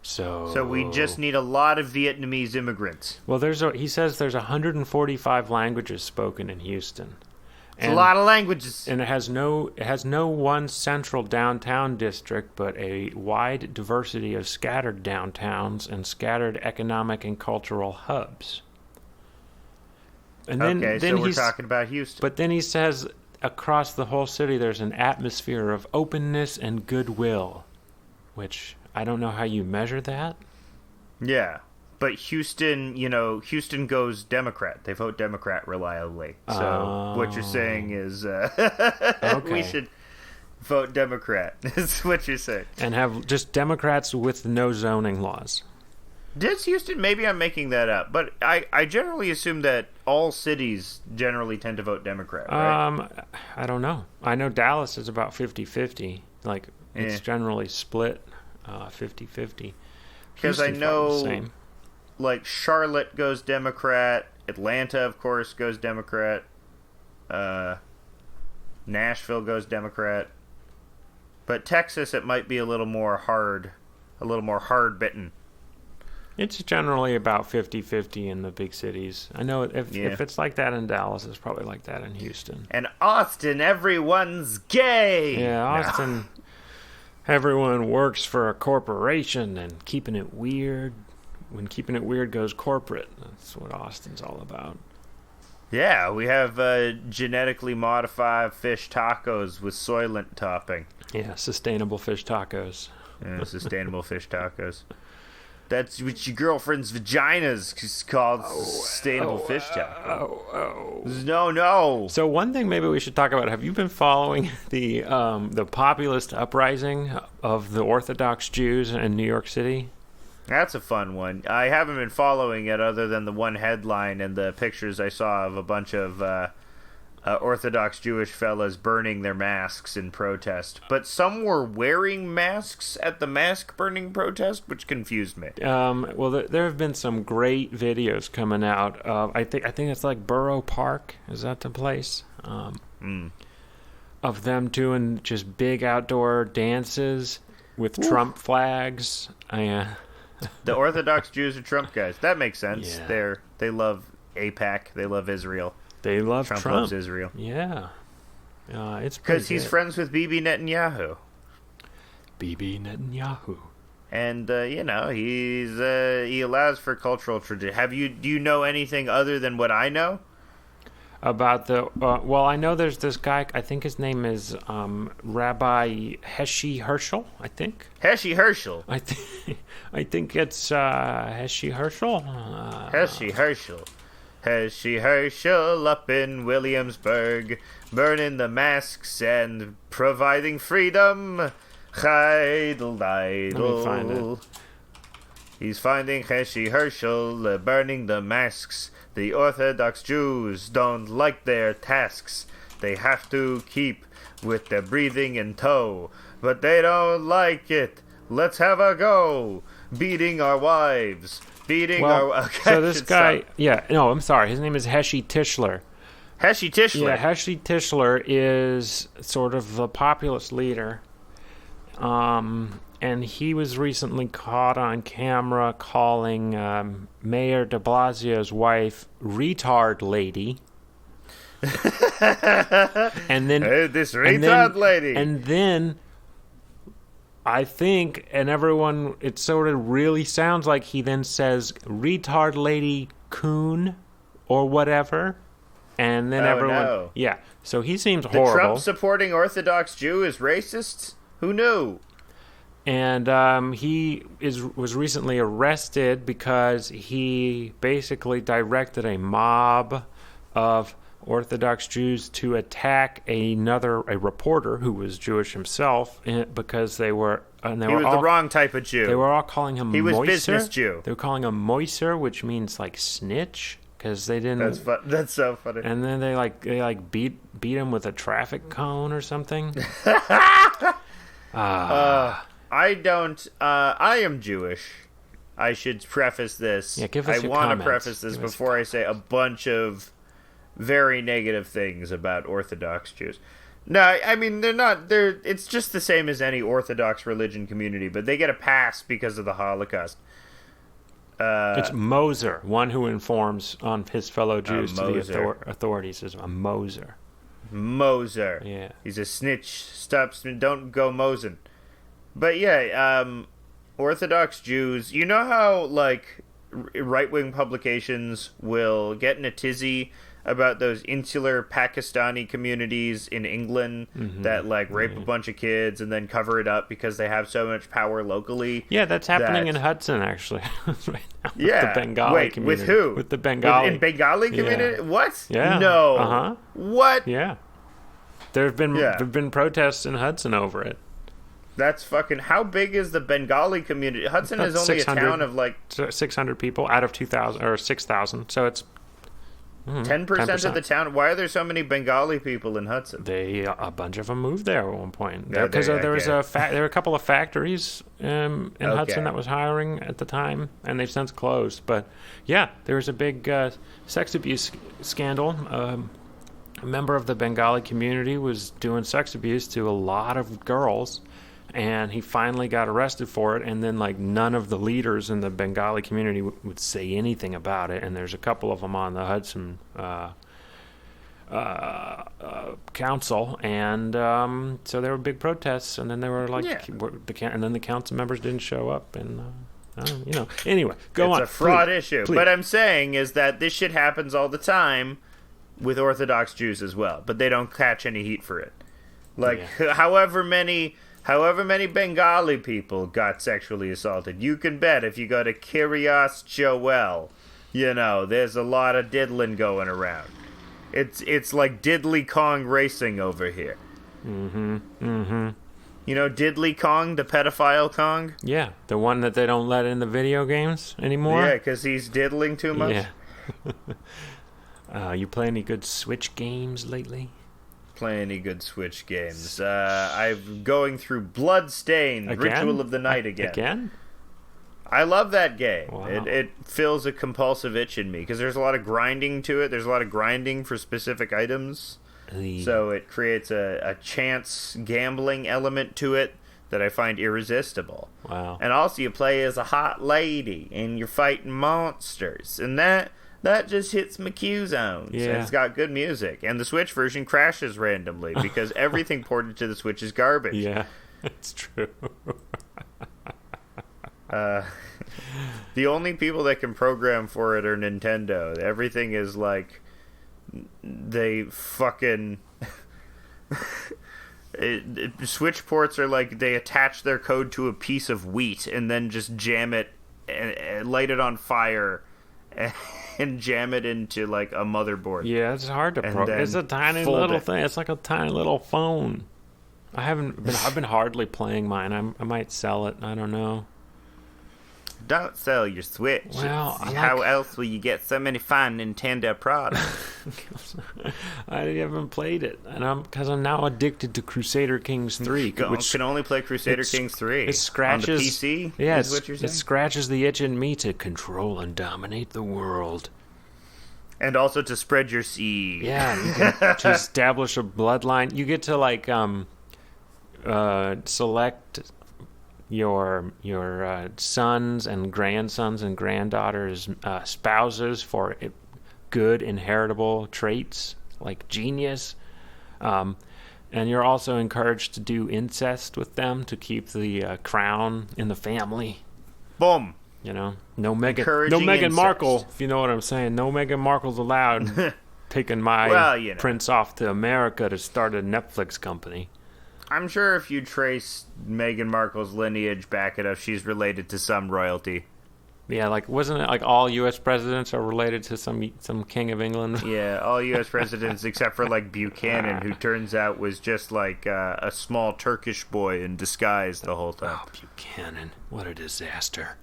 [SPEAKER 3] So
[SPEAKER 1] we just need a lot of Vietnamese immigrants.
[SPEAKER 3] Well, he says there's 145 languages spoken in Houston.
[SPEAKER 1] It's a lot of languages.
[SPEAKER 3] And it has no one central downtown district, but a wide diversity of scattered downtowns and scattered economic and cultural hubs. And then
[SPEAKER 1] so we're talking about Houston.
[SPEAKER 3] But then he says across the whole city there's an atmosphere of openness and goodwill, which I don't know how you measure that. Yeah.
[SPEAKER 1] But Houston goes Democrat. They vote Democrat reliably. So what you're saying is we should vote Democrat, is what you're saying.
[SPEAKER 3] And have just Democrats with no zoning laws.
[SPEAKER 1] Does Houston? Maybe I'm making that up. But I generally assume that all cities generally tend to vote Democrat, right?
[SPEAKER 3] I don't know. I know Dallas is about 50-50. Like, it's generally split 50-50.
[SPEAKER 1] Because I know, like, Charlotte goes Democrat. Atlanta, of course, goes Democrat. Nashville goes Democrat. But Texas, it might be a little more hard-bitten.
[SPEAKER 3] It's generally about 50-50 in the big cities. I know if it's like that in Dallas, it's probably like that in Houston.
[SPEAKER 1] And Austin, everyone's gay!
[SPEAKER 3] Yeah, Austin, everyone works for a corporation, and keeping it weird, when keeping it weird goes corporate. That's what Austin's all about.
[SPEAKER 1] Yeah, we have genetically modified fish tacos with Soylent topping.
[SPEAKER 3] Yeah, sustainable fish tacos.
[SPEAKER 1] Yeah, sustainable fish tacos. That's what your girlfriend's vagina's called sustainable fish taco. No.
[SPEAKER 3] So one thing maybe we should talk about. Have you been following the populist uprising of the Orthodox Jews in New York City?
[SPEAKER 1] That's a fun one. I haven't been following it other than the one headline and the pictures I saw of a bunch of Orthodox Jewish fellas burning their masks in protest. But some were wearing masks at the mask burning protest, which confused me.
[SPEAKER 3] Well, there have been some great videos coming out. I think it's like Borough Park. Is that the place? Of them doing just big outdoor dances with Trump flags.
[SPEAKER 1] The Orthodox Jews are Trump guys. That makes sense.
[SPEAKER 3] Yeah.
[SPEAKER 1] They love AIPAC. They love Israel.
[SPEAKER 3] They love Trump.
[SPEAKER 1] Loves Israel.
[SPEAKER 3] Yeah. It's
[SPEAKER 1] because he's friends with Bibi Netanyahu.
[SPEAKER 3] Bibi Netanyahu.
[SPEAKER 1] And, he allows for cultural tradition. Do you know anything other than what I know?
[SPEAKER 3] About I know there's this guy, I think his name is Rabbi Heshi Herschel, I think.
[SPEAKER 1] Heshi Herschel?
[SPEAKER 3] I think it's Heshi Herschel.
[SPEAKER 1] Heshi Herschel. Heshi Herschel up in Williamsburg, burning the masks and providing freedom. Heidel,
[SPEAKER 3] Let me find it.
[SPEAKER 1] He's finding Heshi Herschel burning the masks. The Orthodox Jews don't like their tasks. They have to keep with their breathing in tow. But they don't like it. Let's have a go. Beating our wives.
[SPEAKER 3] So this guy... I'm sorry. His name is Heshi Tischler.
[SPEAKER 1] Heshi Tischler.
[SPEAKER 3] Yeah, Heshi Tischler is sort of the populist leader. And he was recently caught on camera calling Mayor de Blasio's wife retard lady. And then
[SPEAKER 2] hey, this retard lady.
[SPEAKER 3] And then I think, and everyone, it sort of really sounds like he then says, retard lady coon or whatever. And then everyone, yeah. So he seems horrible.
[SPEAKER 2] The Trump-supporting Orthodox Jew is racist? Who knew?
[SPEAKER 3] And he was recently arrested because he basically directed a mob of Orthodox Jews to attack a reporter who was Jewish himself because they were
[SPEAKER 2] he was the wrong type of Jew.
[SPEAKER 3] They were all calling him
[SPEAKER 2] He was
[SPEAKER 3] Moiser.
[SPEAKER 2] business Jew.
[SPEAKER 3] They were calling him Moiser, which means like snitch, because they didn't.
[SPEAKER 2] That's so funny.
[SPEAKER 3] And then they beat him with a traffic cone or something.
[SPEAKER 2] I am Jewish. I should preface this.
[SPEAKER 3] Yeah, give us your
[SPEAKER 2] want to
[SPEAKER 3] comments.
[SPEAKER 2] preface this before I say a bunch of very negative things about Orthodox Jews. No, I mean, it's just the same as any Orthodox religion community, but they get a pass because of the Holocaust.
[SPEAKER 3] It's Moser, one who informs on his fellow Jews to the authorities, is a Moser.
[SPEAKER 2] Moser.
[SPEAKER 3] Yeah.
[SPEAKER 2] He's a snitch. Don't go mosing. But yeah, Orthodox Jews, you know how, like, right-wing publications will get in a tizzy about those insular Pakistani communities in England that, like, rape a bunch of kids and then cover it up because they have so much power locally?
[SPEAKER 3] Yeah, that's happening in Hudson, actually, right now.
[SPEAKER 2] Yeah.
[SPEAKER 3] With the Bengali community.
[SPEAKER 2] With who?
[SPEAKER 3] With the Bengali.
[SPEAKER 2] In Bengali community?
[SPEAKER 3] Yeah.
[SPEAKER 2] What?
[SPEAKER 3] Yeah.
[SPEAKER 2] No.
[SPEAKER 3] Uh-huh.
[SPEAKER 2] What?
[SPEAKER 3] Yeah. There have been protests in Hudson over it.
[SPEAKER 2] That's fucking... How big is the Bengali community? Hudson is only a town of, like...
[SPEAKER 3] 600 people out of 2,000, or 6,000, so it's...
[SPEAKER 2] 10% of the town? Why are there so many Bengali people in Hudson?
[SPEAKER 3] A bunch of them moved there at one point. Because there were a couple of factories in Hudson that was hiring at the time, and they've since closed. But, yeah, there was a big sex abuse scandal. A member of the Bengali community was doing sex abuse to a lot of girls, and he finally got arrested for it, and then, like, none of the leaders in the Bengali community would say anything about it, and there's a couple of them on the Hudson council, and so there were big protests, and then they were like, and then the council members didn't show up, and anyway, go on.
[SPEAKER 2] It's a fraud issue. Please. What I'm saying is that this shit happens all the time with Orthodox Jews as well, but they don't catch any heat for it. Like, however many Bengali people got sexually assaulted, you can bet if you go to Kiryas Joel, there's a lot of diddling going around. It's like Diddley Kong racing over here.
[SPEAKER 3] Mm-hmm. Mm-hmm.
[SPEAKER 2] You know Diddley Kong, the pedophile Kong?
[SPEAKER 3] Yeah, the one that they don't let in the video games anymore?
[SPEAKER 2] Yeah, because he's diddling too much?
[SPEAKER 3] Yeah. You play any good Switch games lately?
[SPEAKER 2] Play any good Switch games. I'm going through Bloodstained, Ritual of the Night again.
[SPEAKER 3] Again?
[SPEAKER 2] I love that game.
[SPEAKER 3] Wow.
[SPEAKER 2] It fills a compulsive itch in me because there's a lot of grinding to it. There's a lot of grinding for specific items. So it creates a chance gambling element to it that I find irresistible.
[SPEAKER 3] Wow.
[SPEAKER 2] And also you play as a hot lady and you're fighting monsters. And that just hits my Q zones.
[SPEAKER 3] Yeah.
[SPEAKER 2] And it's got good music. And the Switch version crashes randomly because everything ported to the Switch is garbage.
[SPEAKER 3] Yeah, it's true.
[SPEAKER 2] The only people that can program for it are Nintendo. Everything is like they fucking Switch ports are like they attach their code to a piece of wheat and then just jam it and light it on fire and jam it into like a motherboard.
[SPEAKER 3] Yeah, it's hard to program. It's a tiny little thing. It's like a tiny little phone. I've been hardly playing mine. I might sell it. I don't know.
[SPEAKER 2] Don't sell your Switch.
[SPEAKER 3] Well,
[SPEAKER 2] how else will you get so many fine Nintendo products?
[SPEAKER 3] I haven't played it, and because I'm now addicted to Crusader Kings 3,
[SPEAKER 2] which can only play Crusader Kings 3.
[SPEAKER 3] It scratches
[SPEAKER 2] on the PC.
[SPEAKER 3] Yeah,
[SPEAKER 2] is what you're saying?
[SPEAKER 3] It scratches the itch in me to control and dominate the world,
[SPEAKER 2] and also to spread your seed.
[SPEAKER 3] Yeah, you get to establish a bloodline. You get to like select your sons and grandsons and granddaughters spouses for good inheritable traits. like genius. And you're also encouraged to do incest with them to keep the crown in the family.
[SPEAKER 1] Boom.
[SPEAKER 3] You know, no Meghan Markle, if you know what I'm saying. No Meghan Markle's allowed taking my prince off to America to start a Netflix company.
[SPEAKER 1] I'm sure if you trace Meghan Markle's lineage back enough, she's related to some royalty.
[SPEAKER 3] Yeah, like, wasn't it like all U.S. presidents are related to some king of England?
[SPEAKER 1] Yeah, all U.S. presidents except for, like, Buchanan, who turns out was just, like, a small Turkish boy in disguise the whole time.
[SPEAKER 3] Oh, Buchanan. What a disaster.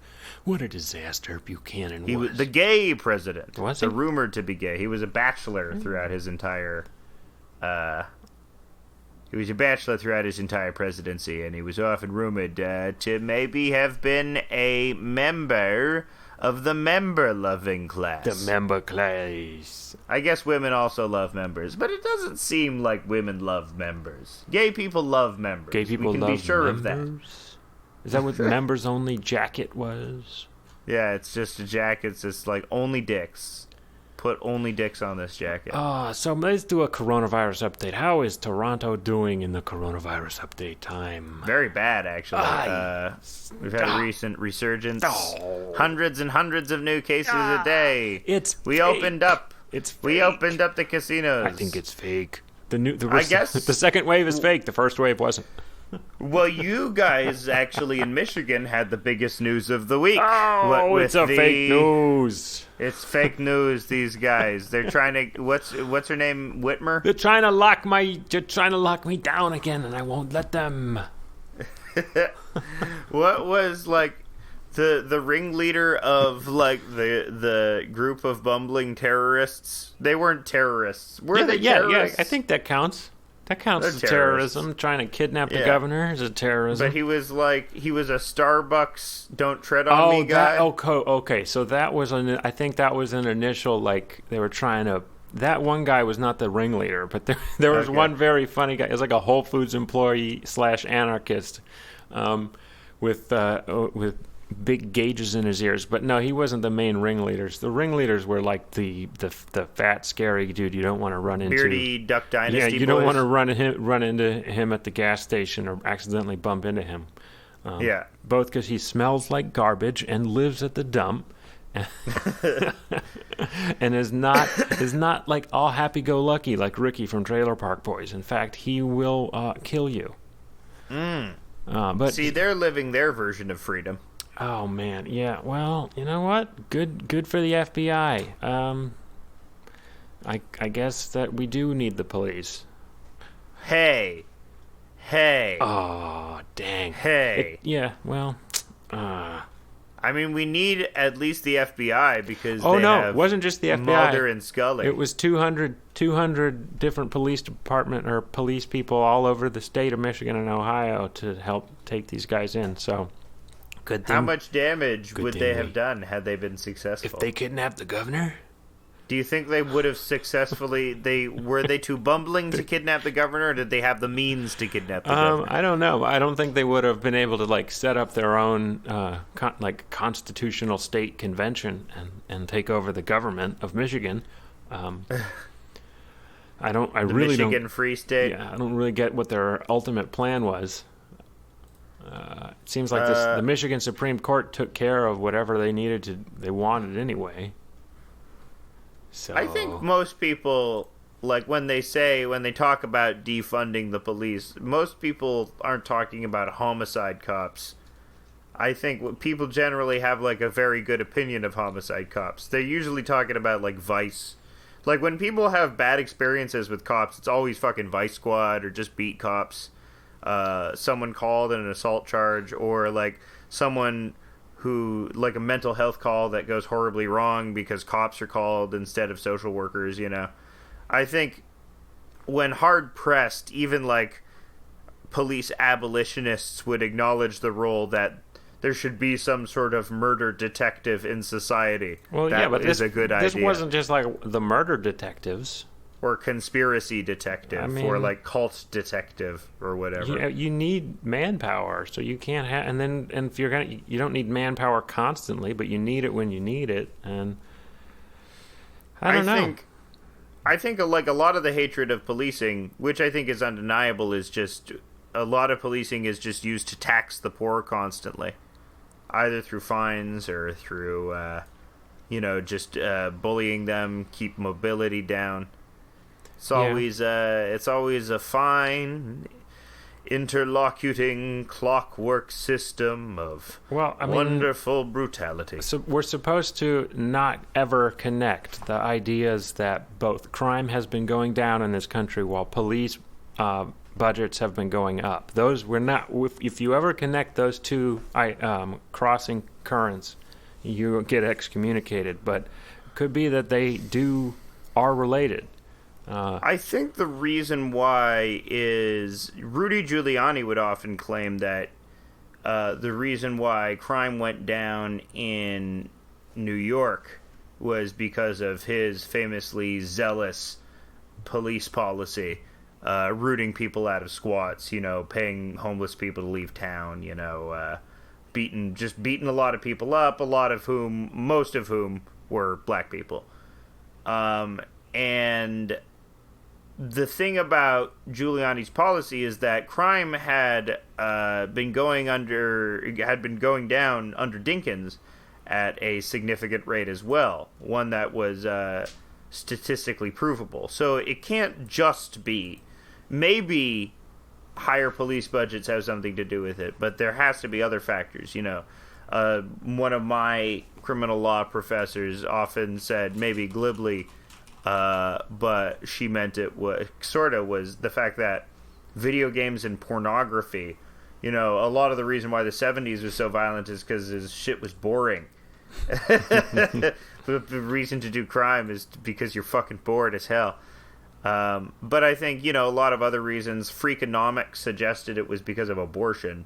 [SPEAKER 3] What a disaster Buchanan was.
[SPEAKER 1] He was the gay president.
[SPEAKER 3] Was he?
[SPEAKER 1] Rumored to be gay. He was a bachelor throughout his entire... He was a bachelor throughout his entire presidency, and he was often rumored to maybe have been a member of the member-loving class.
[SPEAKER 3] The member class.
[SPEAKER 1] I guess women also love members, but it doesn't seem like women love members. Gay people love members.
[SPEAKER 3] Gay people
[SPEAKER 1] we can
[SPEAKER 3] love
[SPEAKER 1] be sure
[SPEAKER 3] members?
[SPEAKER 1] of that.
[SPEAKER 3] Is that what the members-only jacket was?
[SPEAKER 1] Yeah, it's just a jacket. It's just like only dicks. Put only dicks on this jacket.
[SPEAKER 3] So let's do a coronavirus update. How is Toronto doing in the coronavirus update time?
[SPEAKER 1] Very bad, actually. We've had a recent resurgence. Hundreds and hundreds of new cases a day. We opened up the casinos.
[SPEAKER 3] I think it's fake.
[SPEAKER 1] I guess
[SPEAKER 3] the second wave is fake. The first wave wasn't.
[SPEAKER 1] Well, you guys actually in Michigan had the biggest news of the week.
[SPEAKER 3] It's fake news.
[SPEAKER 1] It's fake news. These guys, they're trying to. What's her name? Whitmer.
[SPEAKER 3] They're trying to lock me down again, and I won't let them.
[SPEAKER 1] What was like the ringleader of like the group of bumbling terrorists? They weren't terrorists. Were they terrorists?
[SPEAKER 3] Yeah. I think that counts. That counts as terrorism. Trying to kidnap the governor is a terrorism.
[SPEAKER 1] But he was a Starbucks "Don't tread on me" guy.
[SPEAKER 3] Okay. So that was I think that was an initial, like, they were trying to. That one guy was not the ringleader, but there was one very funny guy. It was like a Whole Foods employee / anarchist, with big gauges in his ears. But no, he wasn't the main ringleaders. The ringleaders were like the fat, scary dude you don't want to run into.
[SPEAKER 1] Beardy Duck Dynasty.
[SPEAKER 3] Yeah, you don't want to run into him at the gas station or accidentally bump into him. Both because he smells like garbage and lives at the dump. And is not like all happy-go-lucky like Ricky from Trailer Park Boys. In fact, he will kill you. But
[SPEAKER 1] see, they're living their version of freedom.
[SPEAKER 3] Oh man, yeah. Well, you know what? Good for the FBI. I guess that we do need the police.
[SPEAKER 1] Hey.
[SPEAKER 3] Oh, dang.
[SPEAKER 1] Hey.
[SPEAKER 3] Well.
[SPEAKER 1] I mean, we need at least the FBI because
[SPEAKER 3] it wasn't just the FBI.
[SPEAKER 1] Mulder and Scully.
[SPEAKER 3] It was 200 different police department or police people all over the state of Michigan and Ohio to help take these guys in. So, good thing.
[SPEAKER 1] How much damage would they have done had they been successful?
[SPEAKER 3] If they kidnapped the governor?
[SPEAKER 1] Do you think they would have successfully? Were they too bumbling to kidnap the governor, or did they have the means to kidnap the governor?
[SPEAKER 3] I don't know. I don't think they would have been able to like set up their own constitutional state convention and take over the government of Michigan. I really don't.
[SPEAKER 1] Michigan Free State.
[SPEAKER 3] Yeah, I don't really get what their ultimate plan was. It seems like the Michigan Supreme Court took care of whatever they wanted anyway. So
[SPEAKER 1] I think most people, like when they talk about defunding the police, most people aren't talking about homicide cops. I think people generally have like a very good opinion of homicide cops. They're usually talking about like Vice. Like when people have bad experiences with cops, it's always fucking Vice Squad or just beat cops. Someone called in an assault charge, or like someone who, like a mental health call that goes horribly wrong because cops are called instead of social workers, you know. I think when hard pressed, even like police abolitionists would acknowledge the role that there should be some sort of murder detective in society.
[SPEAKER 3] Well,
[SPEAKER 1] that
[SPEAKER 3] but
[SPEAKER 1] is a good idea.
[SPEAKER 3] This wasn't just like the murder detectives.
[SPEAKER 1] Or conspiracy detective, or like cult detective, or whatever.
[SPEAKER 3] You need manpower, so you can't have. And if you don't need manpower constantly, but you need it when you need it. And I don't know.
[SPEAKER 1] I think like a lot of the hatred of policing, which I think is undeniable, is just a lot of policing is just used to tax the poor constantly, either through fines or through, just bullying them, keep mobility down. It's always a fine, interlocuting clockwork system of wonderful brutality.
[SPEAKER 3] So we're supposed to not ever connect the ideas that both crime has been going down in this country while police budgets have been going up. Those we're not. If you ever connect those two crossing currents, you get excommunicated. But it could be that they are related.
[SPEAKER 1] I think the reason why is Rudy Giuliani would often claim that the reason why crime went down in New York was because of his famously zealous police policy, rooting people out of squats, paying homeless people to leave town, beating a lot of people up, most of whom were black people. And the thing about Giuliani's policy is that crime had been going down under Dinkins at a significant rate as well, one that was statistically provable. So it can't just be, maybe higher police budgets have something to do with it, but there has to be other factors. One of my criminal law professors often said, maybe glibly, but she meant it was the fact that video games and pornography, a lot of the reason why the 70s was so violent is because his shit was boring. The reason to do crime is because you're fucking bored as hell. But I think, a lot of other reasons. Freakonomics suggested it was because of abortion,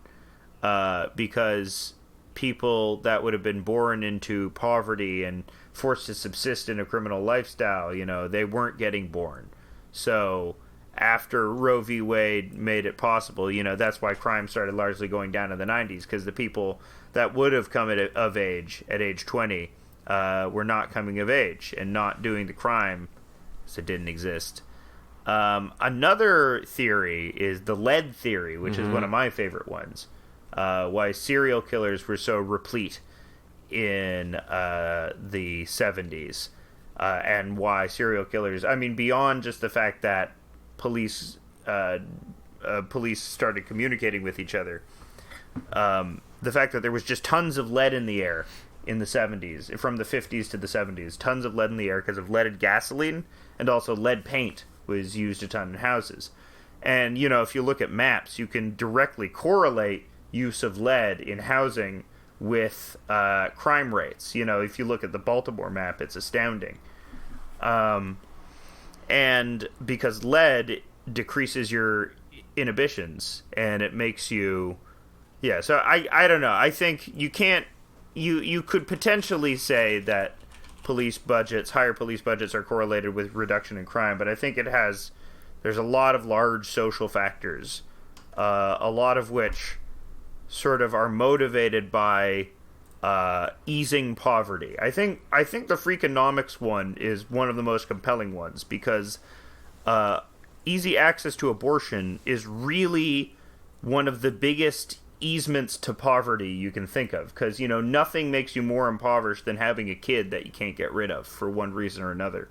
[SPEAKER 1] because people that would have been born into poverty and forced to subsist in a criminal lifestyle, they weren't getting born. So after Roe v. Wade made it possible, that's why crime started largely going down in the 90s, because the people that would have come of age at age 20 were not coming of age and not doing the crime, so it didn't exist. Another theory is the lead theory, which is one of my favorite ones. Why serial killers were so replete in the 70s, and why serial killers, beyond just the fact that police started communicating with each other, the fact that there was just tons of lead in the air in the 70s, from the 50s to the 70s, tons of lead in the air because of leaded gasoline, and also lead paint was used a ton in houses. And, if you look at maps, you can directly correlate use of lead in housing with crime rates. If you look at the Baltimore map, it's astounding. And because lead decreases your inhibitions, and it makes you... Yeah, so I don't know. I think you can't... You could potentially say that higher police budgets are correlated with reduction in crime, but I think there's a lot of large social factors, a lot of which sort of are motivated by easing poverty. I think the Freakonomics one is one of the most compelling ones, because easy access to abortion is really one of the biggest easements to poverty you can think of, because nothing makes you more impoverished than having a kid that you can't get rid of for one reason or another.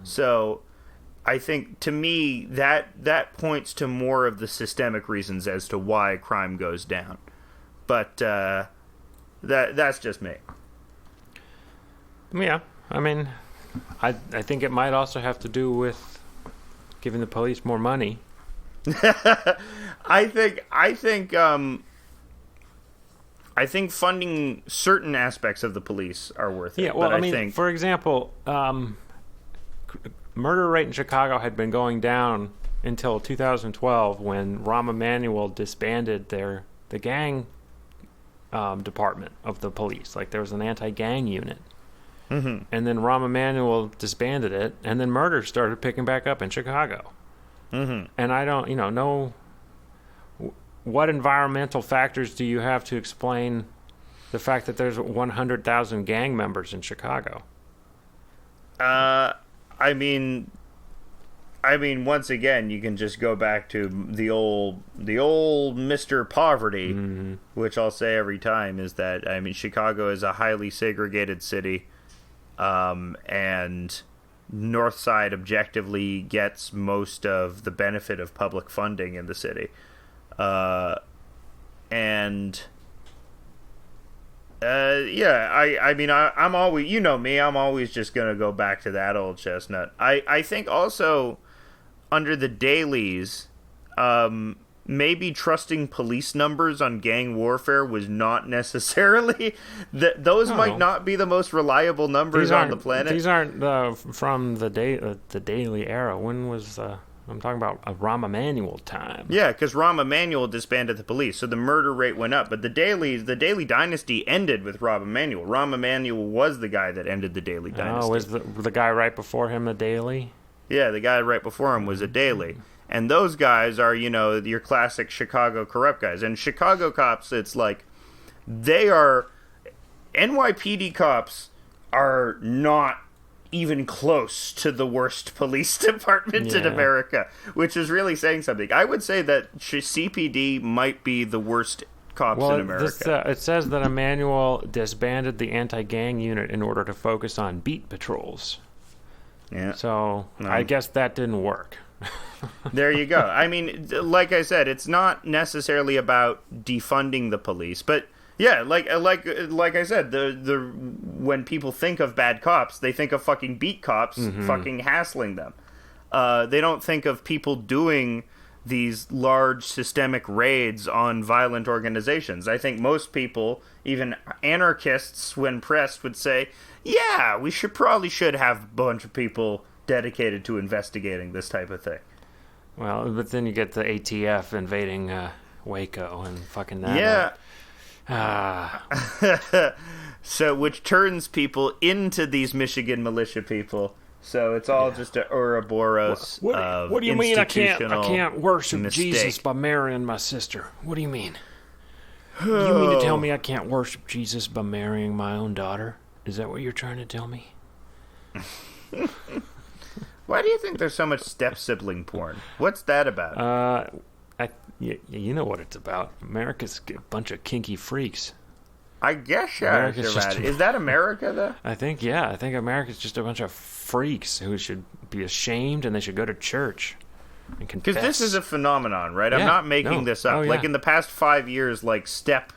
[SPEAKER 1] So I think, to me, that points to more of the systemic reasons as to why crime goes down. But that's just me.
[SPEAKER 3] Yeah, I think it might also have to do with giving the police more money.
[SPEAKER 1] I think funding certain aspects of the police are worth it.
[SPEAKER 3] Yeah, well,
[SPEAKER 1] but
[SPEAKER 3] I think, for example, murder rate in Chicago had been going down until 2012, when Rahm Emanuel disbanded the gang department of the police. Like, there was an anti-gang unit. And then Rahm Emanuel disbanded it, and then murder started picking back up in Chicago. And I don't, know what environmental factors do you have to explain the fact that there's 100,000 gang members in Chicago?
[SPEAKER 2] I mean, once again, you can just go back to the old Mr. Poverty, which I'll say every time is that, I mean, Chicago is a highly segregated city, and North Side objectively gets most of the benefit of public funding in the city. I mean, I'm always, you know me, I'm always just going to go back to that old chestnut. I think also under the dailies, maybe trusting police numbers on gang warfare was not necessarily, those might not be the most reliable numbers on the planet.
[SPEAKER 3] These aren't from the daily era. When was I'm talking about a Rahm Emanuel time.
[SPEAKER 2] Yeah, because Rahm Emanuel disbanded the police, so the murder rate went up. But the Daily Dynasty ended with Rahm Emanuel. Rahm Emanuel was the guy that ended the Daily Dynasty.
[SPEAKER 3] Oh, was the guy right before him a Daily?
[SPEAKER 2] Yeah, the guy right before him was a Daily. And those guys are, you know, your classic Chicago corrupt guys. And Chicago cops, it's like, they are... NYPD cops are not even close to the worst police department in America, which is really saying something. I would say that CPD might be the worst cops in America.
[SPEAKER 3] It says that Emanuel disbanded the anti-gang unit in order to focus on beat patrols.
[SPEAKER 2] Yeah.
[SPEAKER 3] So I guess that didn't work.
[SPEAKER 2] There you go. I mean, like I said, it's not necessarily about defunding the police, but yeah, like I said, the when people think of bad cops, they think of fucking beat cops fucking hassling them. They don't think of people doing these large systemic raids on violent organizations. I think most people, even anarchists, when pressed, would say, yeah, we probably should have a bunch of people dedicated to investigating this type of thing.
[SPEAKER 3] Well, but then you get the ATF invading Waco and fucking that.
[SPEAKER 2] Yeah. So, which turns people into these Michigan militia people. So it's all just a Ouroboros.
[SPEAKER 3] What do you mean I can't worship
[SPEAKER 2] mistake.
[SPEAKER 3] Jesus by marrying my sister? What do you mean? You mean to tell me I can't worship Jesus by marrying my own daughter? Is that what you're trying to tell me?
[SPEAKER 2] Why do you think there's so much step-sibling porn? What's that about?
[SPEAKER 3] You know what it's about. America's a bunch of kinky freaks.
[SPEAKER 2] I guess you're right. Is that America, though?
[SPEAKER 3] I think America's just a bunch of freaks who should be ashamed and they should go to church and confess.
[SPEAKER 2] Because this is a phenomenon, right? Yeah, I'm not making this up. Like, in the past 5 years, like, step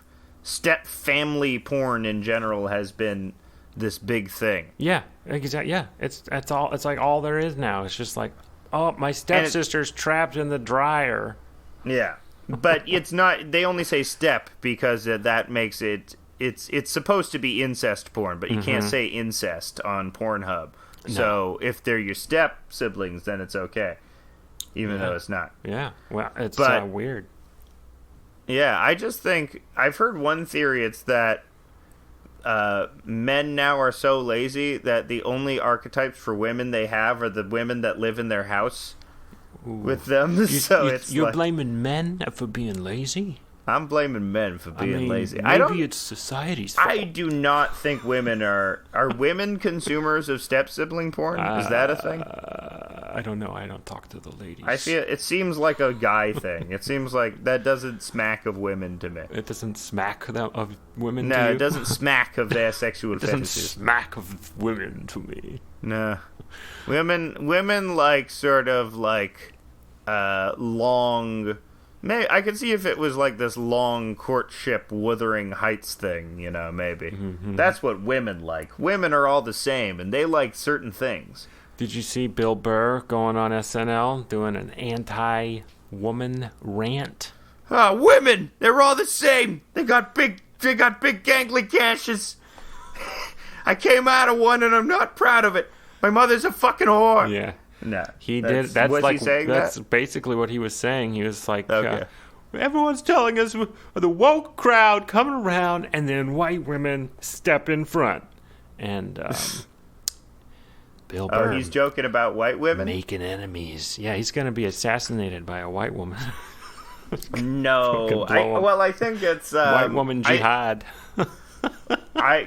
[SPEAKER 2] family porn in general has been this big thing.
[SPEAKER 3] Yeah, exactly. Yeah, it's like all there is now. It's just like, oh, my stepsister's trapped in the dryer.
[SPEAKER 2] Yeah, but it's not. They only say step because that makes it. It's supposed to be incest porn, but you can't say incest on Pornhub. No. So if they're your step siblings, then it's okay, even though it's not.
[SPEAKER 3] Yeah, well, it's weird.
[SPEAKER 2] Yeah, I just think I've heard one theory. It's that men now are so lazy that the only archetypes for women they have are the women that live in their house with them.
[SPEAKER 3] You're blaming men for being lazy?
[SPEAKER 2] I'm blaming men for being lazy.
[SPEAKER 3] Maybe it's society's fault.
[SPEAKER 2] I do not think women are women consumers of step sibling porn. Is that a thing?
[SPEAKER 3] I don't know. I don't talk to the ladies.
[SPEAKER 2] I feel it seems like a guy thing. It seems like that doesn't smack of women to me.
[SPEAKER 3] It doesn't smack of women.
[SPEAKER 2] No,
[SPEAKER 3] to you?
[SPEAKER 2] It doesn't smack of their sexual fetishes.
[SPEAKER 3] It doesn't smack of women to me.
[SPEAKER 2] No, women like sort of like long. Maybe I could see if it was like this long courtship Wuthering Heights thing, you know, maybe. That's what women like. Women are all the same, and they like certain things.
[SPEAKER 3] Did you see Bill Burr going on SNL doing an anti-woman rant?
[SPEAKER 2] Women! They're all the same! They got big gangly gashes! I came out of one and I'm not proud of it! My mother's a fucking whore!
[SPEAKER 3] Yeah.
[SPEAKER 2] No,
[SPEAKER 3] he did. That's was like he saying that's that? Basically what he was saying. He was like,
[SPEAKER 2] okay.
[SPEAKER 3] Everyone's telling us the woke crowd coming around, and then white women step in front. And Bill Burr.
[SPEAKER 2] Oh, he's joking about white women
[SPEAKER 3] making enemies. Yeah, he's going to be assassinated by a white woman.
[SPEAKER 2] No, I think it's
[SPEAKER 3] white woman jihad.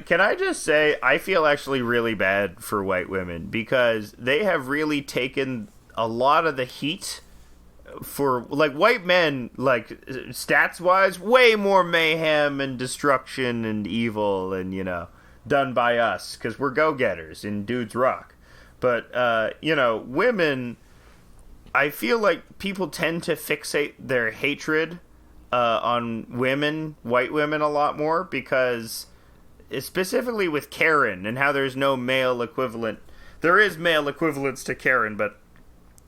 [SPEAKER 2] Can I just say I feel actually really bad for white women because they have really taken
[SPEAKER 1] a lot of the heat for, like, white men, like, stats-wise, way more mayhem and destruction and evil and, you know, done by us, because we're go-getters and dudes rock. But, you know, women, I feel like people tend to fixate their hatred on women, white women, a lot more, because specifically with Karen and how there's no male equivalent. There is male equivalents to Karen, but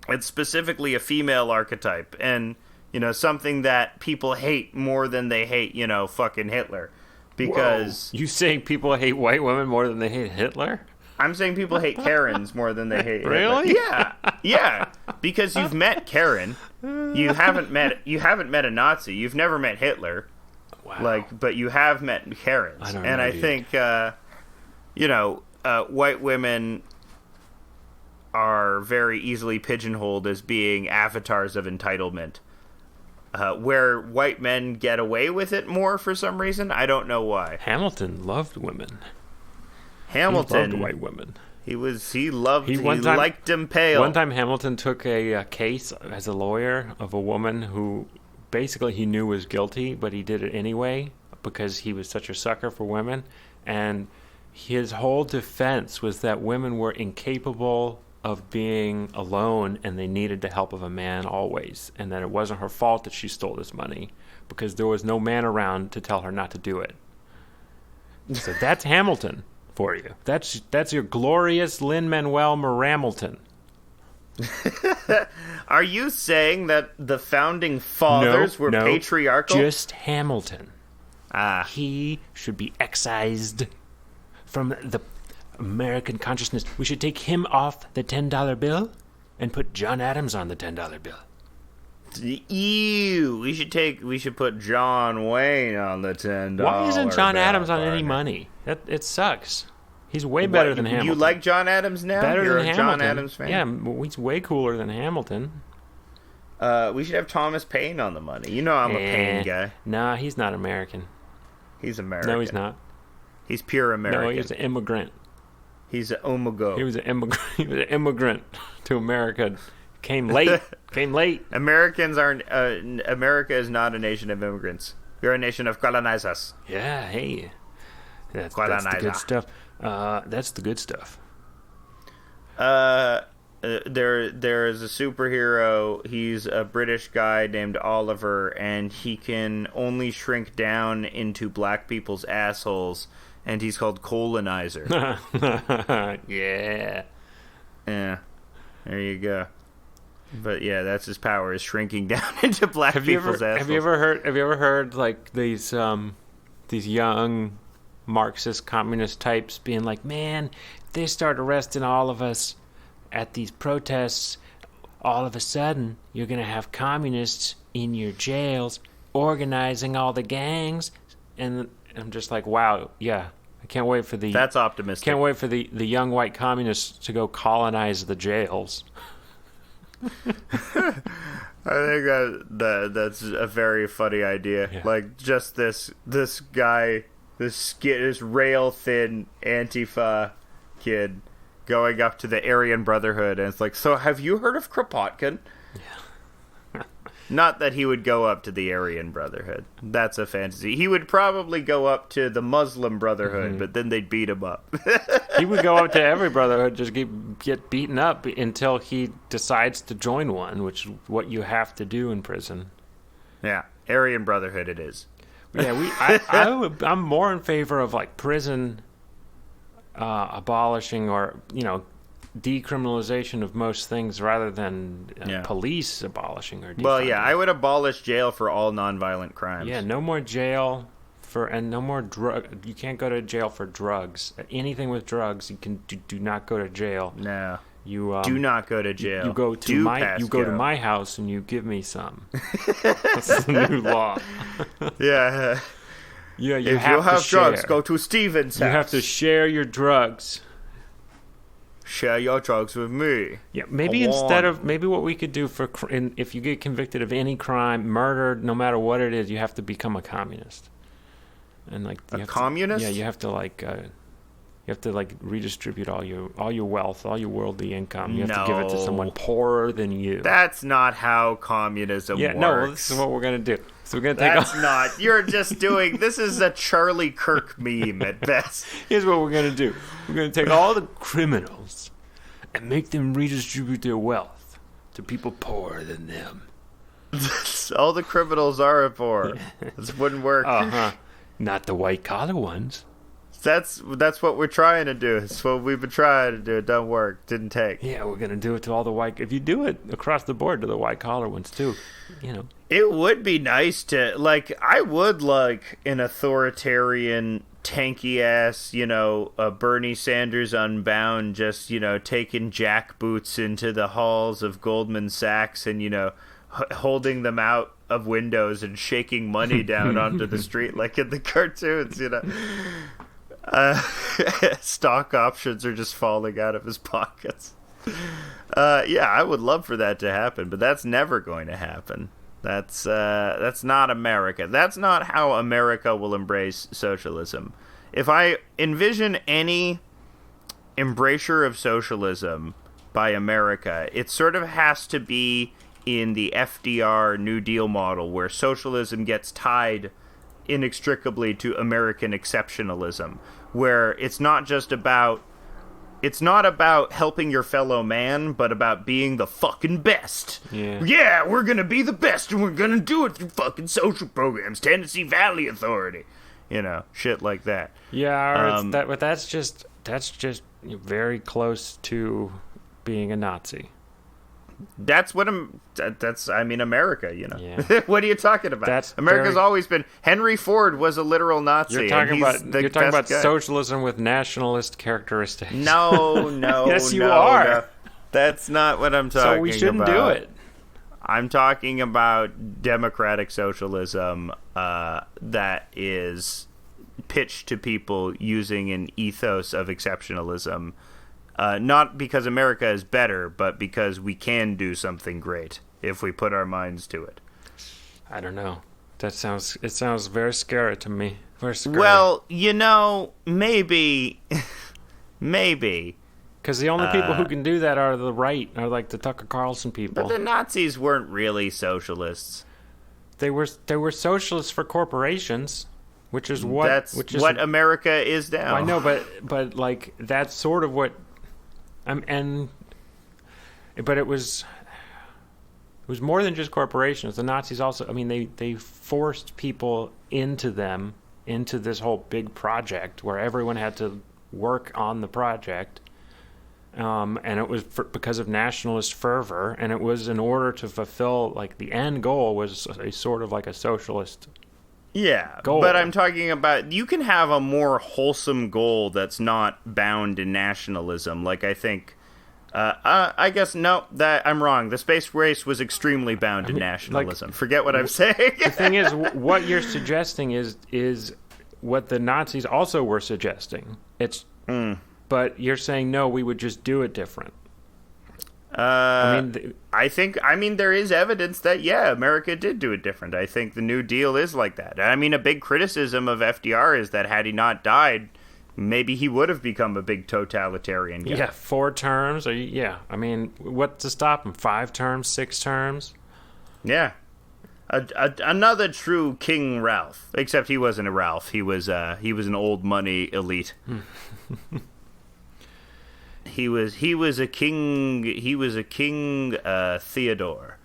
[SPEAKER 1] it's specifically a female archetype, and, you know, something that people hate more than they hate, you know, fucking Hitler. Because...
[SPEAKER 3] Whoa. You saying people hate white women more than they hate Hitler?
[SPEAKER 1] I'm saying people hate Karens more than they hate
[SPEAKER 3] really?
[SPEAKER 1] Hitler. Yeah. Because you've met Karen. You haven't met a Nazi. You've never met Hitler.
[SPEAKER 3] Wow.
[SPEAKER 1] Like, but you have met Karens. I think, you know, white women are very easily pigeonholed as being avatars of entitlement. Where white men get away with it more for some reason. I don't know why.
[SPEAKER 3] Hamilton loved women.
[SPEAKER 1] Hamilton
[SPEAKER 3] he loved white women.
[SPEAKER 1] He liked them pale.
[SPEAKER 3] One time Hamilton took a case as a lawyer of a woman who basically he knew was guilty, but he did it anyway because he was such a sucker for women. And his whole defense was that women were incapable of being alone and they needed the help of a man always, and that it wasn't her fault that she stole this money because there was no man around to tell her not to do it. So that's Hamilton for you. That's your glorious Lin-Manuel Miramilton.
[SPEAKER 1] Are you saying that the founding fathers were patriarchal?
[SPEAKER 3] Just Hamilton. He should be excised from the American consciousness. We should take him off the $10 bill and put John Adams on the $10 bill.
[SPEAKER 1] Ew! We should put John Wayne on the $10.
[SPEAKER 3] Why isn't John Adams on any money? It sucks. He's way better than Hamilton.
[SPEAKER 1] You like John Adams now?
[SPEAKER 3] Better
[SPEAKER 1] You're
[SPEAKER 3] than
[SPEAKER 1] a
[SPEAKER 3] Hamilton.
[SPEAKER 1] John Adams fan?
[SPEAKER 3] Yeah, he's way cooler than Hamilton.
[SPEAKER 1] We should have Thomas Paine on the money. You know I'm a Paine guy.
[SPEAKER 3] Nah, he's not American.
[SPEAKER 1] He's American.
[SPEAKER 3] No, he's not.
[SPEAKER 1] He's pure American.
[SPEAKER 3] No, he's an immigrant.
[SPEAKER 1] He's an omego.
[SPEAKER 3] He was an immigrant to America. Came late.
[SPEAKER 1] Americans aren't. America is not a nation of immigrants. We're a nation of colonizers.
[SPEAKER 3] Yeah, hey, that's the good stuff. That's the good stuff.
[SPEAKER 1] There is a superhero. He's a British guy named Oliver, and he can only shrink down into black people's assholes. And he's called Colonizer.
[SPEAKER 3] Yeah.
[SPEAKER 1] Yeah. There you go. But yeah, that's his power, is shrinking down into black people's assholes.
[SPEAKER 3] Have you ever heard like these young Marxist communist types being like, man, if they start arresting all of us at these protests, all of a sudden you're gonna have communists in your jails organizing all the gangs. And I'm just like, wow, yeah. I can't wait for
[SPEAKER 1] That's optimistic.
[SPEAKER 3] Can't wait for the young white communists to go colonize the jails.
[SPEAKER 1] I think that's a very funny idea. Yeah. Like, just this guy, this rail thin Antifa kid going up to the Aryan Brotherhood, and it's like, so have you heard of Kropotkin? Yeah. Not that he would go up to the Aryan Brotherhood. That's a fantasy. He would probably go up to the Muslim Brotherhood, but then they'd beat him up.
[SPEAKER 3] He would go up to every brotherhood, just get beaten up until he decides to join one, which is what you have to do in prison.
[SPEAKER 1] Yeah, Aryan Brotherhood it is.
[SPEAKER 3] Yeah, I'm more in favor of like prison abolishing or, decriminalization of most things rather than police abolishing or defunding.
[SPEAKER 1] Well, yeah, I would abolish jail for all nonviolent crimes.
[SPEAKER 3] Yeah, no more jail and no more drug. You can't go to jail for drugs. Anything with drugs, you can do not go to jail.
[SPEAKER 1] No.
[SPEAKER 3] You
[SPEAKER 1] do not go to jail.
[SPEAKER 3] You go to my house and you give me some. That's the new law.
[SPEAKER 1] Yeah.
[SPEAKER 3] Yeah,
[SPEAKER 1] if you have drugs, go to Steven's house.
[SPEAKER 3] You have to share your drugs.
[SPEAKER 1] Share your drugs with me.
[SPEAKER 3] Yeah, maybe what we could do if you get convicted of any crime, murder, no matter what it is, you have to become a communist. And
[SPEAKER 1] a communist?
[SPEAKER 3] You have to You have to like redistribute all your wealth, all your worldly income. You have to give it to someone poorer than you.
[SPEAKER 1] That's not how communism works.
[SPEAKER 3] No, this is what we're gonna do. So we're gonna take.
[SPEAKER 1] That's not. You're just doing. This is a Charlie Kirk meme at best.
[SPEAKER 3] Here's what we're gonna do. We're gonna take all the criminals and make them redistribute their wealth to people poorer than them.
[SPEAKER 1] All the criminals are poor. This wouldn't work.
[SPEAKER 3] Not the white collar ones.
[SPEAKER 1] That's what we're trying to do. It's what we've been trying to do. It don't work. Didn't take.
[SPEAKER 3] Yeah, we're gonna do it to all the white. If you do it across the board to the white collar ones too,
[SPEAKER 1] it would be nice to I would like an authoritarian, tanky ass, Bernie Sanders Unbound, just taking jackboots into the halls of Goldman Sachs and holding them out of windows and shaking money down onto the street like in the cartoons. Stock options are just falling out of his pockets. I would love for that to happen, but that's never going to happen. That's not America. That's not how America will embrace socialism. If I envision any embracer of socialism by America, it sort of has to be in the FDR New Deal model, where socialism gets tied inextricably to American exceptionalism, where it's not about helping your fellow man, but about being the fucking best. Yeah, we're gonna be the best, and we're gonna do it through fucking social programs, Tennessee Valley Authority, shit like that.
[SPEAKER 3] Yeah, but that's just very close to being a Nazi.
[SPEAKER 1] That's what America,
[SPEAKER 3] Yeah.
[SPEAKER 1] What are you talking about? America's always been. Henry Ford was a literal Nazi.
[SPEAKER 3] You're talking about socialism with nationalist characteristics.
[SPEAKER 1] No.
[SPEAKER 3] Yes, you are.
[SPEAKER 1] No. That's not what I'm talking about.
[SPEAKER 3] So we shouldn't do it.
[SPEAKER 1] I'm talking about democratic socialism that is pitched to people using an ethos of exceptionalism. Not because America is better, but because we can do something great if we put our minds to it.
[SPEAKER 3] I don't know. It sounds very scary to me. Very scary.
[SPEAKER 1] Well, maybe.
[SPEAKER 3] Because the only people who can do that are the right, are like the Tucker Carlson people.
[SPEAKER 1] But the Nazis weren't really socialists.
[SPEAKER 3] They were socialists for corporations, which is what
[SPEAKER 1] America is now.
[SPEAKER 3] I know, but like that's sort of what. But it was more than just corporations. The Nazis also, they forced people into this whole big project where everyone had to work on the project, and it was because of nationalist fervor, and it was in order to fulfill the end goal was a sort of like a socialist.
[SPEAKER 1] Yeah,
[SPEAKER 3] goal.
[SPEAKER 1] But I'm talking about you can have a more wholesome goal that's not bound in nationalism. I think, I guess that I'm wrong. The space race was extremely bound in nationalism. Forget what I'm saying.
[SPEAKER 3] The thing is, what you're suggesting is what the Nazis also were suggesting. But you're saying no, we would just do it different.
[SPEAKER 1] There is evidence that, America did do it different. I think the New Deal is like that. A big criticism of FDR is that had he not died, maybe he would have become a big totalitarian guy.
[SPEAKER 3] Yeah, 4 terms. What to stop him? 5 terms, 6 terms?
[SPEAKER 1] Yeah. Another true King Ralph. Except he wasn't a Ralph. He was an old money elite. He was a king. He was a King Theodore.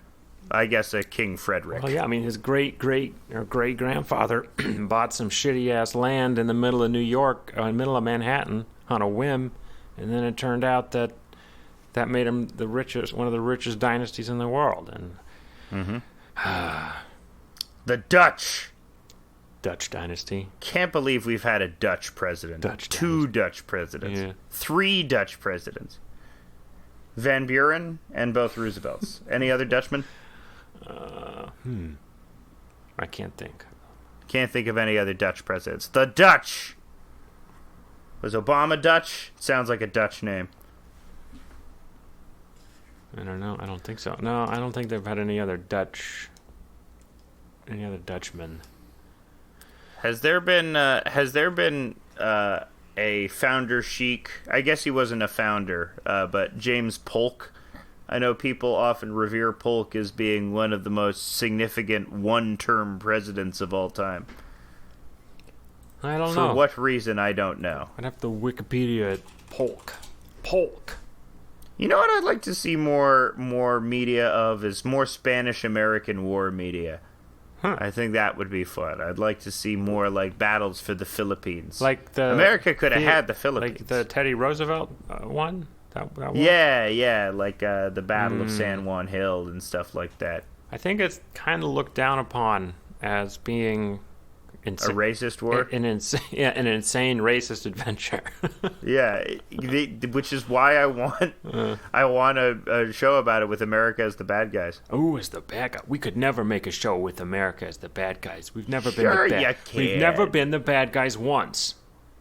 [SPEAKER 1] I guess a King Frederick.
[SPEAKER 3] Well, yeah. His great grandfather bought some shitty ass land in the middle of New York, in the middle of Manhattan, on a whim, and then it turned out that made him one of the richest dynasties in the world. And
[SPEAKER 1] the Dutch
[SPEAKER 3] dynasty.
[SPEAKER 1] Can't believe we've had a Dutch president. Two Dutch presidents. Yeah. 3 Dutch presidents. Van Buren and both Roosevelts. Any other Dutchmen?
[SPEAKER 3] I can't think.
[SPEAKER 1] Can't think of any other Dutch presidents. The Dutch! Was Obama Dutch? Sounds like a Dutch name.
[SPEAKER 3] I don't know. I don't think so. No, I don't think they've had any other Dutchmen.
[SPEAKER 1] Has there been a founder chic. I guess he wasn't a founder, but James Polk. I know people often revere Polk as being one of the most significant one-term presidents of all time.
[SPEAKER 3] I don't know.
[SPEAKER 1] For what reason, I don't know.
[SPEAKER 3] I'd have to Wikipedia Polk. Polk.
[SPEAKER 1] You know what I'd like to see more media of is more Spanish-American War media.
[SPEAKER 3] Huh.
[SPEAKER 1] I think that would be fun. I'd like to see more like battles for the Philippines.
[SPEAKER 3] Like
[SPEAKER 1] America could have had the Philippines.
[SPEAKER 3] Like the Teddy Roosevelt one? That one?
[SPEAKER 1] Yeah, like the Battle of San Juan Hill and stuff like that.
[SPEAKER 3] I think it's kind of looked down upon as being
[SPEAKER 1] a racist war?
[SPEAKER 3] An insane racist adventure.
[SPEAKER 1] Yeah, which is why I want a show about it with America as the bad guys.
[SPEAKER 3] Oh, as the bad guy. We could never make a show with America as the bad guys. We've never been
[SPEAKER 1] Sure
[SPEAKER 3] the bad.
[SPEAKER 1] you can.
[SPEAKER 3] We've never been the bad guys once.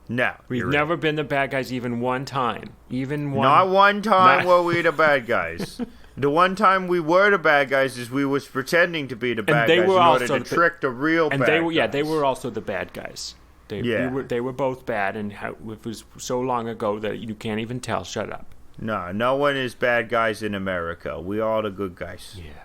[SPEAKER 1] No,
[SPEAKER 3] We've never been the bad guys even one time.
[SPEAKER 1] Not one time were we the bad guys. The one time we were the bad guys is we was pretending to be the bad guys in order to trick the real bad guys.
[SPEAKER 3] Yeah, they were also the bad guys. They were both bad, and it was so long ago that you can't even tell. Shut up.
[SPEAKER 1] No one is bad guys in America. We are the good guys.
[SPEAKER 3] Yeah.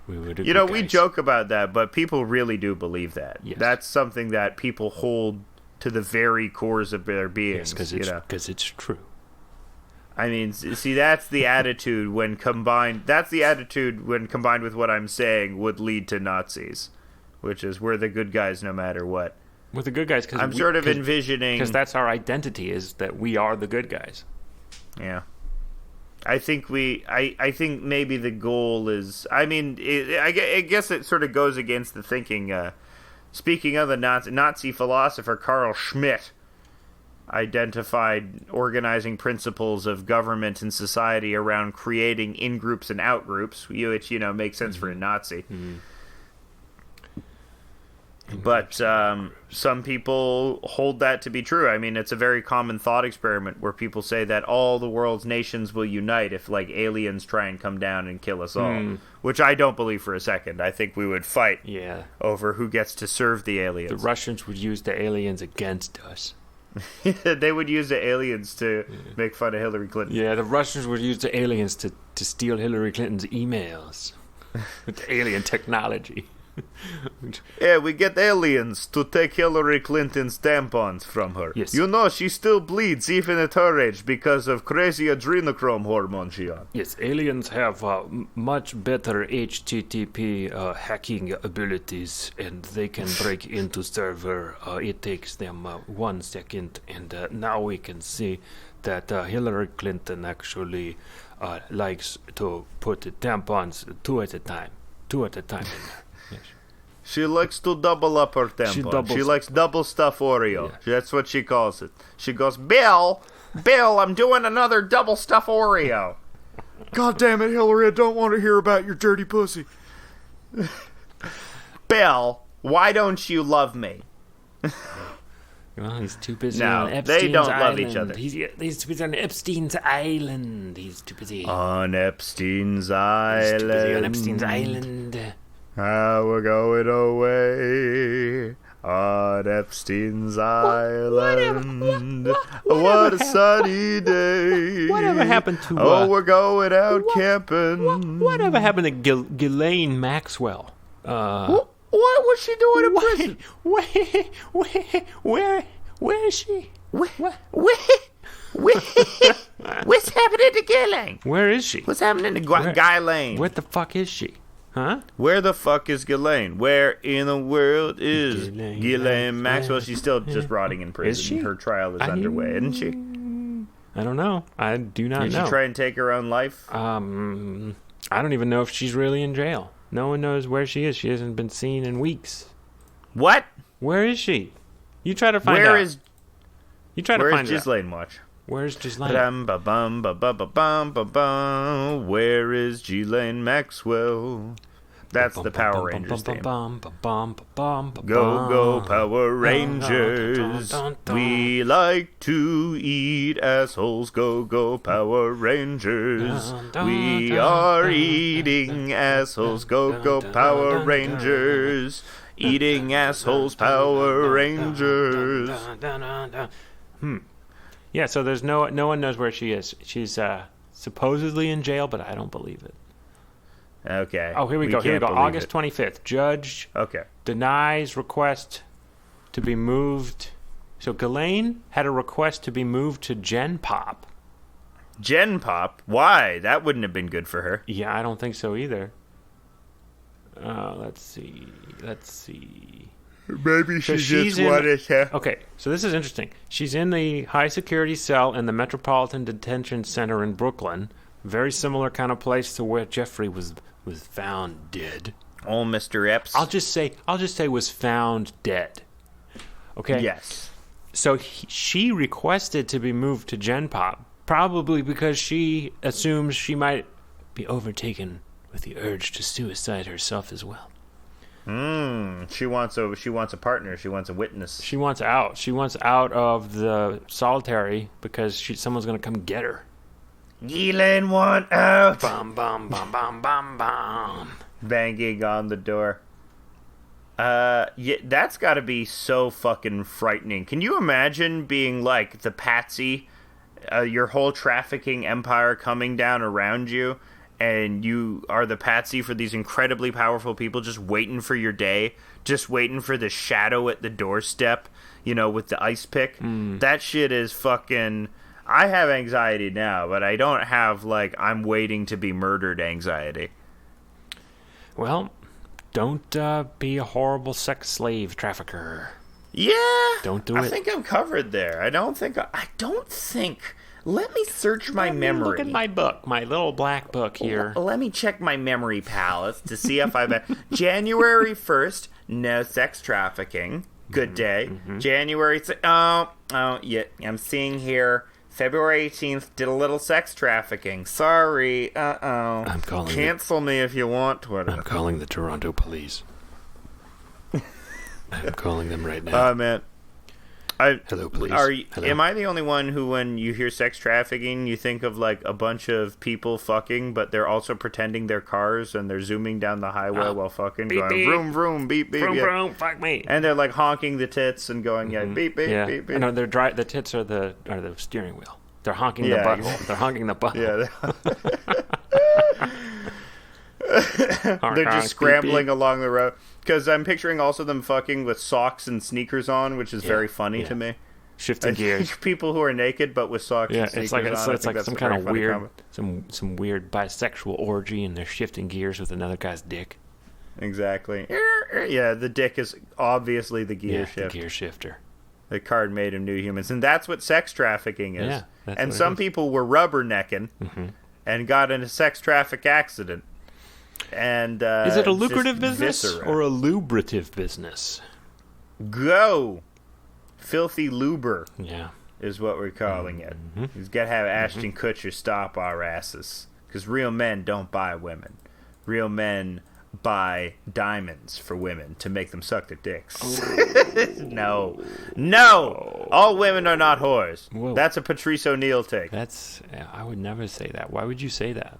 [SPEAKER 3] We were the
[SPEAKER 1] good guys. We joke about that, but people really do believe that.
[SPEAKER 3] Yes.
[SPEAKER 1] That's something that people hold to the very cores of their beings.
[SPEAKER 3] Yes, because it's true.
[SPEAKER 1] I mean, see, that's the attitude when combined. That's the attitude when combined with what I'm saying would lead to Nazis, which is we're the good guys no matter what.
[SPEAKER 3] We're the good guys because
[SPEAKER 1] I'm sort of envisioning
[SPEAKER 3] because that's our identity is that we are the good guys.
[SPEAKER 1] Yeah, I think I think maybe the goal is. I mean, I guess it sort of goes against the thinking. Speaking of the Nazi philosopher Carl Schmitt identified organizing principles of government and society around creating in-groups and out-groups, which, makes sense for a Nazi.
[SPEAKER 3] Mm-hmm.
[SPEAKER 1] But some people hold that to be true. I mean, it's a very common thought experiment where people say that all the world's nations will unite if, like, aliens try and come down and kill us all, which I don't believe for a second. I think we would fight over who gets to serve the aliens.
[SPEAKER 3] The Russians would use the aliens against us.
[SPEAKER 1] They would use the aliens to make fun of Hillary Clinton.
[SPEAKER 3] Yeah, the Russians would use the aliens to steal Hillary Clinton's emails with alien technology.
[SPEAKER 1] Yeah, we get aliens to take Hillary Clinton's tampons from her.
[SPEAKER 3] Yes.
[SPEAKER 1] She still bleeds even at her age because of crazy adrenochrome hormone she on.
[SPEAKER 3] Yes, aliens have much better HTTP hacking abilities, and they can break into server. It takes them 1 second, and now we can see that Hillary Clinton actually likes to put the tampons two at a time in there. Yes.
[SPEAKER 1] She likes to double up her tampon. She likes double stuff Oreo. Yeah. That's what she calls it. She goes, Bill, I'm doing another double stuff Oreo. God damn it, Hillary, I don't want to hear about your dirty pussy. Bill, why don't you love me?
[SPEAKER 3] Well, he's too busy
[SPEAKER 1] on
[SPEAKER 3] Epstein's
[SPEAKER 1] they don't
[SPEAKER 3] island.
[SPEAKER 1] Love each other.
[SPEAKER 3] He's too busy on Epstein's island. He's too busy.
[SPEAKER 1] On Epstein's island.
[SPEAKER 3] He's too busy on Epstein's island.
[SPEAKER 1] We're going away on Epstein's island. What a sunny day.
[SPEAKER 3] Whatever happened to...
[SPEAKER 1] we're going out camping.
[SPEAKER 3] Whatever happened to Ghislaine Maxwell?
[SPEAKER 1] What was she doing in prison?
[SPEAKER 3] Where is she?
[SPEAKER 1] What's happening to Ghislaine?
[SPEAKER 3] Where is she?
[SPEAKER 1] What's happening to Ghislaine?
[SPEAKER 3] Where the fuck is she? Huh?
[SPEAKER 1] Where the fuck is Ghislaine? Where in the world is Ghislaine Maxwell? She's still just rotting in prison.
[SPEAKER 3] Is she?
[SPEAKER 1] Her trial is underway, isn't she?
[SPEAKER 3] I don't know. I do not know.
[SPEAKER 1] Did she try and take her own life?
[SPEAKER 3] I don't even know if she's really in jail. No one knows where she is. She hasn't been seen in weeks.
[SPEAKER 1] What?
[SPEAKER 3] Where is she? You try to find out. Where is
[SPEAKER 1] Ghislaine Watch?
[SPEAKER 3] Where's Ghislaine?
[SPEAKER 1] Where is Ghislaine Maxwell? That's the Power Rangers theme. Go, go, Power Rangers. We like to eat assholes. Go, go, Power Rangers. We are eating assholes. Go, go, Power Rangers. Eating assholes, Power Rangers.
[SPEAKER 3] Yeah, so there's no one knows where she is. She's supposedly in jail, but I don't believe it.
[SPEAKER 1] Okay.
[SPEAKER 3] Oh, here we go. August 25th. Judge denies request to be moved. So Ghislaine had a request to be moved to Gen Pop.
[SPEAKER 1] Gen Pop? Why? That wouldn't have been good for her.
[SPEAKER 3] Yeah, I don't think so either. Let's see.
[SPEAKER 1] Maybe she just wanted to...
[SPEAKER 3] Okay, so this is interesting. She's in the high-security cell in the Metropolitan Detention Center in Brooklyn. Very similar kind of place to where Jeffrey was found dead.
[SPEAKER 1] Oh, Mr. Epps.
[SPEAKER 3] I'll just say was found dead. Okay?
[SPEAKER 1] Yes.
[SPEAKER 3] So she requested to be moved to Gen Pop, probably because she assumes she might be overtaken with the urge to suicide herself as well.
[SPEAKER 1] She wants a partner. She wants a witness.
[SPEAKER 3] She wants out. She wants out of the solitary because someone's going to come get her.
[SPEAKER 1] Ghislaine want out.
[SPEAKER 3] Bum, bum, bum, bum, bum, bum.
[SPEAKER 1] Banging on the door. Yeah, that's got to be so fucking frightening. Can you imagine being like the patsy, your whole trafficking empire coming down around you, and you are the patsy for these incredibly powerful people just waiting for your day, just waiting for the shadow at the doorstep, with the ice pick? That shit is fucking... I have anxiety now, but I don't have, I'm waiting to be murdered anxiety. Well,
[SPEAKER 3] don't be a horrible sex slave trafficker.
[SPEAKER 1] Yeah.
[SPEAKER 3] Don't do it.
[SPEAKER 1] I think I'm covered there. I don't think... Let me search my memory.
[SPEAKER 3] Look at my book, my little black book here.
[SPEAKER 1] Let me check my memory palace to see if I've... January 1st, no sex trafficking. Good day. January... yeah, I'm seeing here... February 18th, did a little sex trafficking. Sorry.
[SPEAKER 3] I'm calling...
[SPEAKER 1] Cancel me if you want, Twitter.
[SPEAKER 3] I'm calling the Toronto police. I'm calling them right now.
[SPEAKER 1] Man.
[SPEAKER 3] Hello, police. Hello.
[SPEAKER 1] Am I the only one who, when you hear sex trafficking, you think of, a bunch of people fucking, but they're also pretending they're cars, and they're zooming down the highway while fucking,
[SPEAKER 3] beep,
[SPEAKER 1] going,
[SPEAKER 3] beep.
[SPEAKER 1] vroom, vroom, beep, beep,
[SPEAKER 3] vroom,
[SPEAKER 1] yeah.
[SPEAKER 3] vroom, fuck me.
[SPEAKER 1] And they're, honking the tits and going, beep, beep, beep, beep.
[SPEAKER 3] No, the tits are the steering wheel. They're honking the butthole.
[SPEAKER 1] Exactly.
[SPEAKER 3] They're honking the butthole.
[SPEAKER 1] Yeah. They're just scrambling along the road. Because I'm picturing also them fucking with socks and sneakers on, which is very funny to me.
[SPEAKER 3] Shifting gears.
[SPEAKER 1] People who are naked but with socks and sneakers on.
[SPEAKER 3] It's like some kind of weird, some weird bisexual orgy, and they're shifting gears with another guy's dick.
[SPEAKER 1] Exactly. Yeah, the dick is obviously the gear shifter.
[SPEAKER 3] The gear shifter.
[SPEAKER 1] The card made of new humans. And that's what sex trafficking is.
[SPEAKER 3] Yeah,
[SPEAKER 1] and some people were rubbernecking and got in a sex traffic accident. And
[SPEAKER 3] is it a lucrative business or a lubrative business?
[SPEAKER 1] Go! Filthy luber.
[SPEAKER 3] Yeah.
[SPEAKER 1] Is what we're calling it. He's got to have Ashton Kutcher stop our asses. Because real men don't buy women. Real men buy diamonds for women to make them suck their dicks. No. All women are not whores. Whoa. That's a Patrice O'Neill take.
[SPEAKER 3] I would never say that. Why would you say that?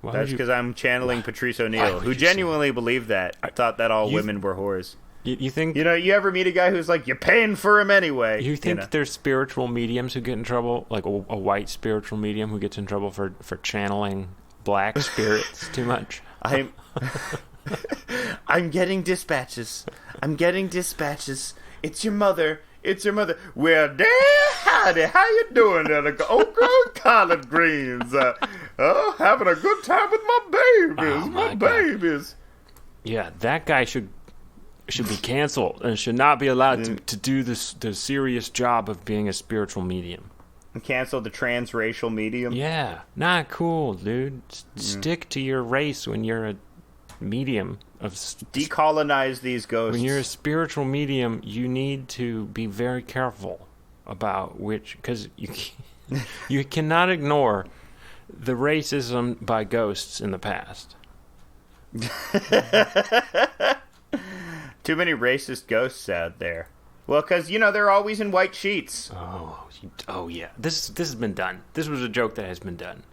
[SPEAKER 1] That's because I'm channeling Patrice O'Neill, who genuinely believed that. I thought that all women were whores.
[SPEAKER 3] You think...
[SPEAKER 1] you ever meet a guy who's like, you're paying for him anyway?
[SPEAKER 3] You think there's spiritual mediums who get in trouble? Like a white spiritual medium who gets in trouble for channeling black spirits too much?
[SPEAKER 1] I'm getting dispatches. It's your mother. Well, damn, howdy. How you doing there? Good collard greens. Having a good time with my babies.
[SPEAKER 3] Yeah, that guy should be canceled and should not be allowed to do the serious job of being a spiritual medium.
[SPEAKER 1] Cancel the transracial medium?
[SPEAKER 3] Yeah, not cool, dude. Stick to your race when you're a medium.
[SPEAKER 1] Decolonize these ghosts.
[SPEAKER 3] When you're a spiritual medium, you need to be very careful about because you cannot ignore the racism by ghosts in the past.
[SPEAKER 1] Too many racist ghosts out there. Well, because, they're always in white sheets.
[SPEAKER 3] Oh yeah. This has been done. This was a joke that has been done.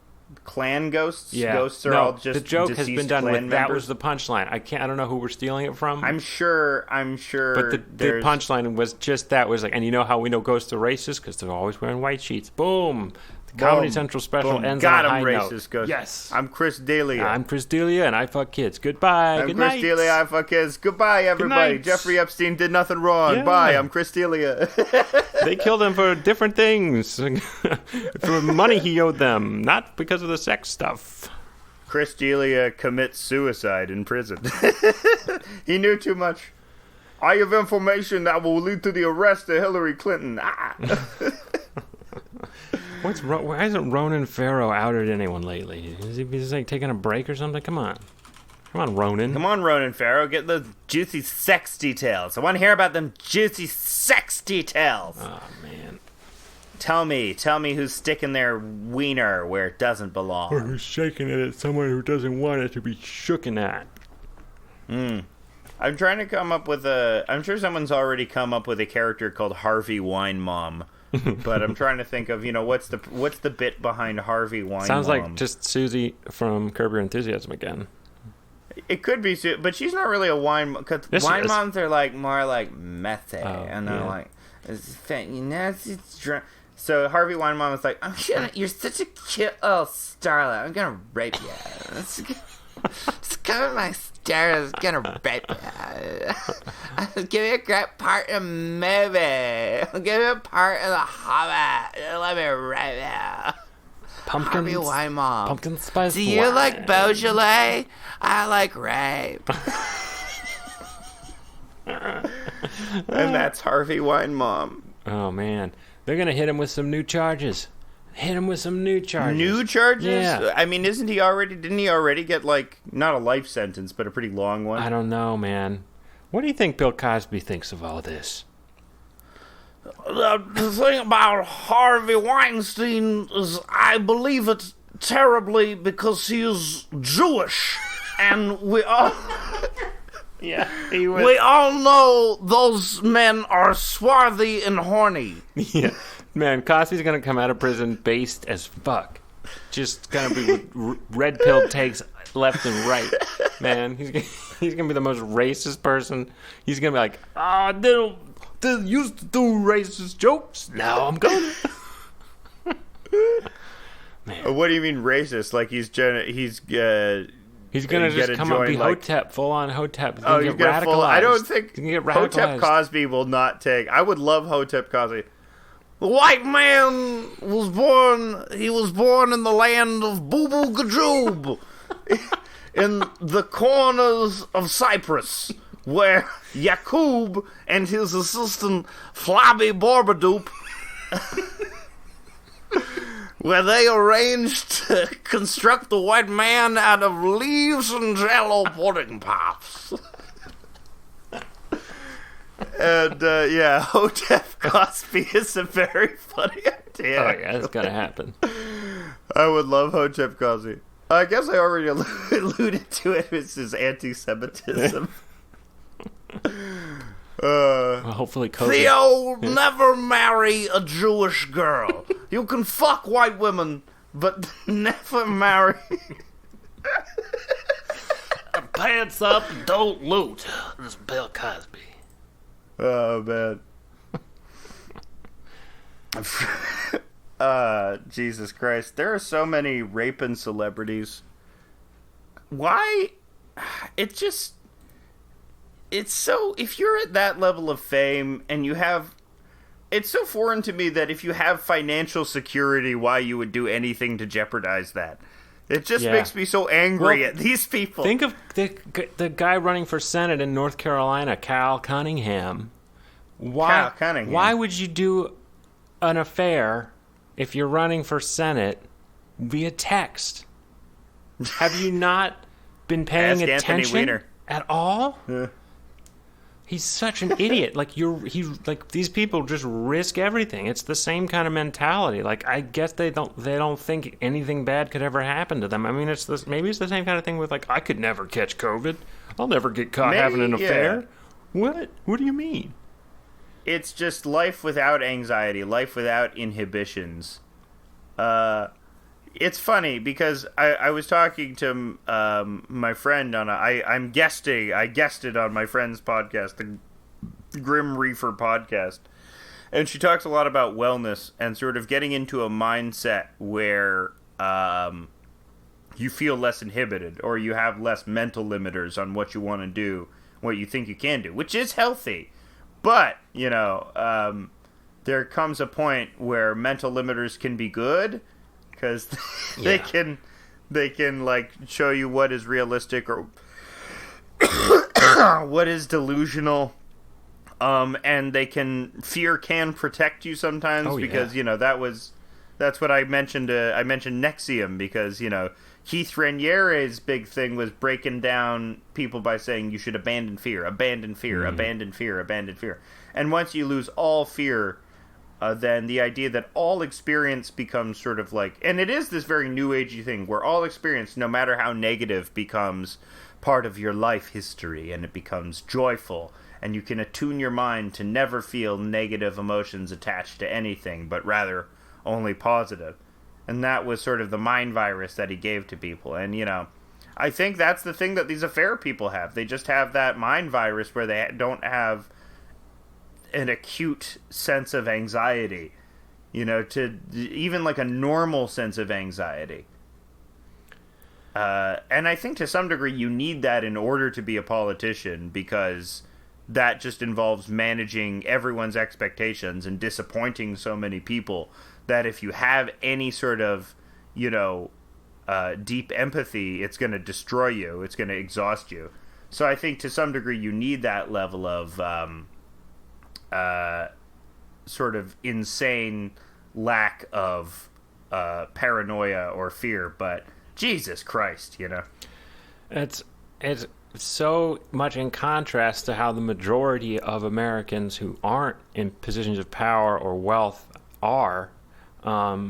[SPEAKER 1] clan ghosts.
[SPEAKER 3] Yeah.
[SPEAKER 1] Ghosts are
[SPEAKER 3] no,
[SPEAKER 1] all just
[SPEAKER 3] the joke has been done with
[SPEAKER 1] members.
[SPEAKER 3] that was the punchline. I don't know who we're stealing it from.
[SPEAKER 1] I'm sure.
[SPEAKER 3] But the punchline was just that was like, and you know how we know ghosts are racist because they're always wearing white sheets. Boom. The Comedy Central special ends on a high note.
[SPEAKER 1] Racist ghost.
[SPEAKER 3] Yes.
[SPEAKER 1] I'm Chris D'Elia.
[SPEAKER 3] I'm Chris D'Elia, and I fuck kids. Goodbye. Good night.
[SPEAKER 1] I'm Chris D'Elia. I fuck kids. Goodbye, everybody.
[SPEAKER 3] Good night.
[SPEAKER 1] Jeffrey Epstein did nothing wrong.
[SPEAKER 3] Yeah.
[SPEAKER 1] Bye. I'm Chris D'Elia.
[SPEAKER 3] They killed him for different things. For money he owed them, not because of the sex stuff.
[SPEAKER 1] Chris D'Elia commits suicide in prison. He knew too much. I have information that will lead to the arrest of Hillary Clinton.
[SPEAKER 3] Why hasn't Ronan Farrow outed anyone lately? Is he just like taking a break or something? Come on, Ronan.
[SPEAKER 1] Come on, Ronan Farrow. Get the juicy sex details. I want to hear about them juicy sex details.
[SPEAKER 3] Oh, man.
[SPEAKER 1] Tell me who's sticking their wiener where it doesn't belong.
[SPEAKER 3] Or who's shaking it at someone who doesn't want it to be shooken at.
[SPEAKER 1] I'm trying to come up with I'm sure someone's already come up with a character called Harvey Weinmom. But I'm trying to think of, what's the bit behind Harvey Weinmom?
[SPEAKER 3] Sounds like just Susie from Curb Your Enthusiasm again.
[SPEAKER 1] It could be, but she's not really a wine. Because wine moms are like more like messy, and they're like, it's drunk. So Harvey Weinmom is like, you're such a cute little starlet. I'm gonna rape you. Just come at my stairs. I'm gonna rape you. I'll give you a great part in a movie. I'll give you a part in The Hobbit. Let me rape you. Harvey Weinmom.
[SPEAKER 3] Pumpkin spice.
[SPEAKER 1] Do you like Beaujolais? I like rape. And that's Harvey Weinmom.
[SPEAKER 3] Oh man, they're gonna hit him with some new charges. New charges?
[SPEAKER 1] Yeah. I mean, didn't he already get, like, not a life sentence, but a pretty long one?
[SPEAKER 3] I don't know, man. What do you think Bill Cosby thinks of all this?
[SPEAKER 2] The thing about Harvey Weinstein is I believe it terribly because he is Jewish. And we all...
[SPEAKER 1] Yeah, he was.
[SPEAKER 2] We all know those men are swarthy and horny.
[SPEAKER 3] Yeah. Man, Cosby's gonna come out of prison based as fuck. Just gonna be with red pill takes left and right. Man, he's gonna be the most racist person. He's gonna be like, I used to do racist jokes. Now I'm gonna.
[SPEAKER 1] Man. What do you mean racist? Like he's gonna
[SPEAKER 3] just come up and be like, Hotep, full on Hotep. He's
[SPEAKER 1] gonna
[SPEAKER 3] get radicalized.
[SPEAKER 1] I don't think Hotep Cosby will not take. I would love Hotep Cosby.
[SPEAKER 2] The white man was born in the land of Boo Boo Gajoob, in the corners of Cyprus, where Yakub and his assistant Flabby Borbadoop, where they arranged to construct the white man out of leaves and jello pudding pops.
[SPEAKER 1] And, Hotep Cosby is a very funny idea.
[SPEAKER 3] Oh, yeah, that's gonna happen.
[SPEAKER 1] I would love Hotep Cosby. I guess I already alluded to it. It's his anti-Semitism.
[SPEAKER 3] Well, hopefully Cosby...
[SPEAKER 2] Theo, never marry a Jewish girl. You can fuck white women, but never marry...
[SPEAKER 4] Pants up, don't loot. This is Bill Cosby.
[SPEAKER 1] Oh, man. Jesus Christ. There are so many raping celebrities. Why? It's so... If you're at that level of fame and you have... It's so foreign to me that if you have financial security, why you would do anything to jeopardize that. It just makes me so angry at these people.
[SPEAKER 3] Think of the guy running for Senate in North Carolina, Cal Cunningham. Why would you do an affair if you're running for Senate via text? Have you not been paying attention at all?
[SPEAKER 1] Yeah.
[SPEAKER 3] He's such an idiot. These people just risk everything. It's the same kind of mentality. Like, I guess they don't think anything bad could ever happen to them. I mean, maybe it's the same kind of thing with, like, I could never catch COVID. I'll never get caught having an affair. What? What do you mean?
[SPEAKER 1] It's just life without anxiety, life without inhibitions.
[SPEAKER 2] It's funny because I was talking to my friend on I guested on my friend's podcast, the Grim Reefer podcast, and she talks a lot about wellness and sort of getting into a mindset where you feel less inhibited or you have less mental limiters on what you want to do, what you think you can do, which is healthy. But, there comes a point where mental limiters can be good because they can like show you what is realistic or what is delusional. And fear can protect you sometimes because, that's what I mentioned. I mentioned NXIVM because, Keith Raniere's big thing was breaking down people by saying you should abandon fear, abandon fear, abandon fear, abandon fear. And once you lose all fear, then the idea that all experience becomes sort of like, and it is this very new agey thing where all experience, no matter how negative, becomes part of your life history and it becomes joyful. And you can attune your mind to never feel negative emotions attached to anything, but rather only positive. And that was sort of the mind virus that he gave to people. And, I think that's the thing that these affair people have. They just have that mind virus where they don't have an acute sense of anxiety, to even like a normal sense of anxiety. And I think to some degree you need that in order to be a politician because that just involves managing everyone's expectations and disappointing so many people that if you have any sort of, deep empathy, it's going to destroy you. It's going to exhaust you. So I think to some degree you need that level of sort of insane lack of paranoia or fear. But Jesus Christ,
[SPEAKER 3] It's so much in contrast to how the majority of Americans who aren't in positions of power or wealth are.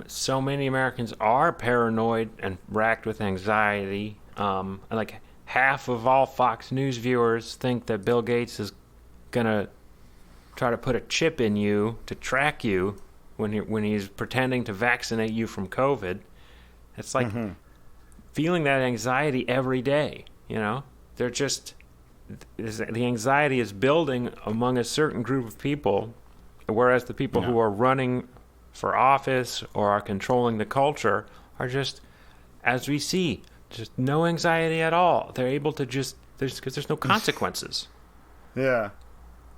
[SPEAKER 3] So many Americans are paranoid and racked with anxiety. Like half of all Fox News viewers think that Bill Gates is gonna try to put a chip in you to track you when he's pretending to vaccinate you from COVID. It's like feeling that anxiety every day. They're just, the anxiety is building among a certain group of people, whereas the people who are running for office or are controlling the culture are just, as we see, just no anxiety at all. They're able to just, because there's no consequences.
[SPEAKER 2] Yeah.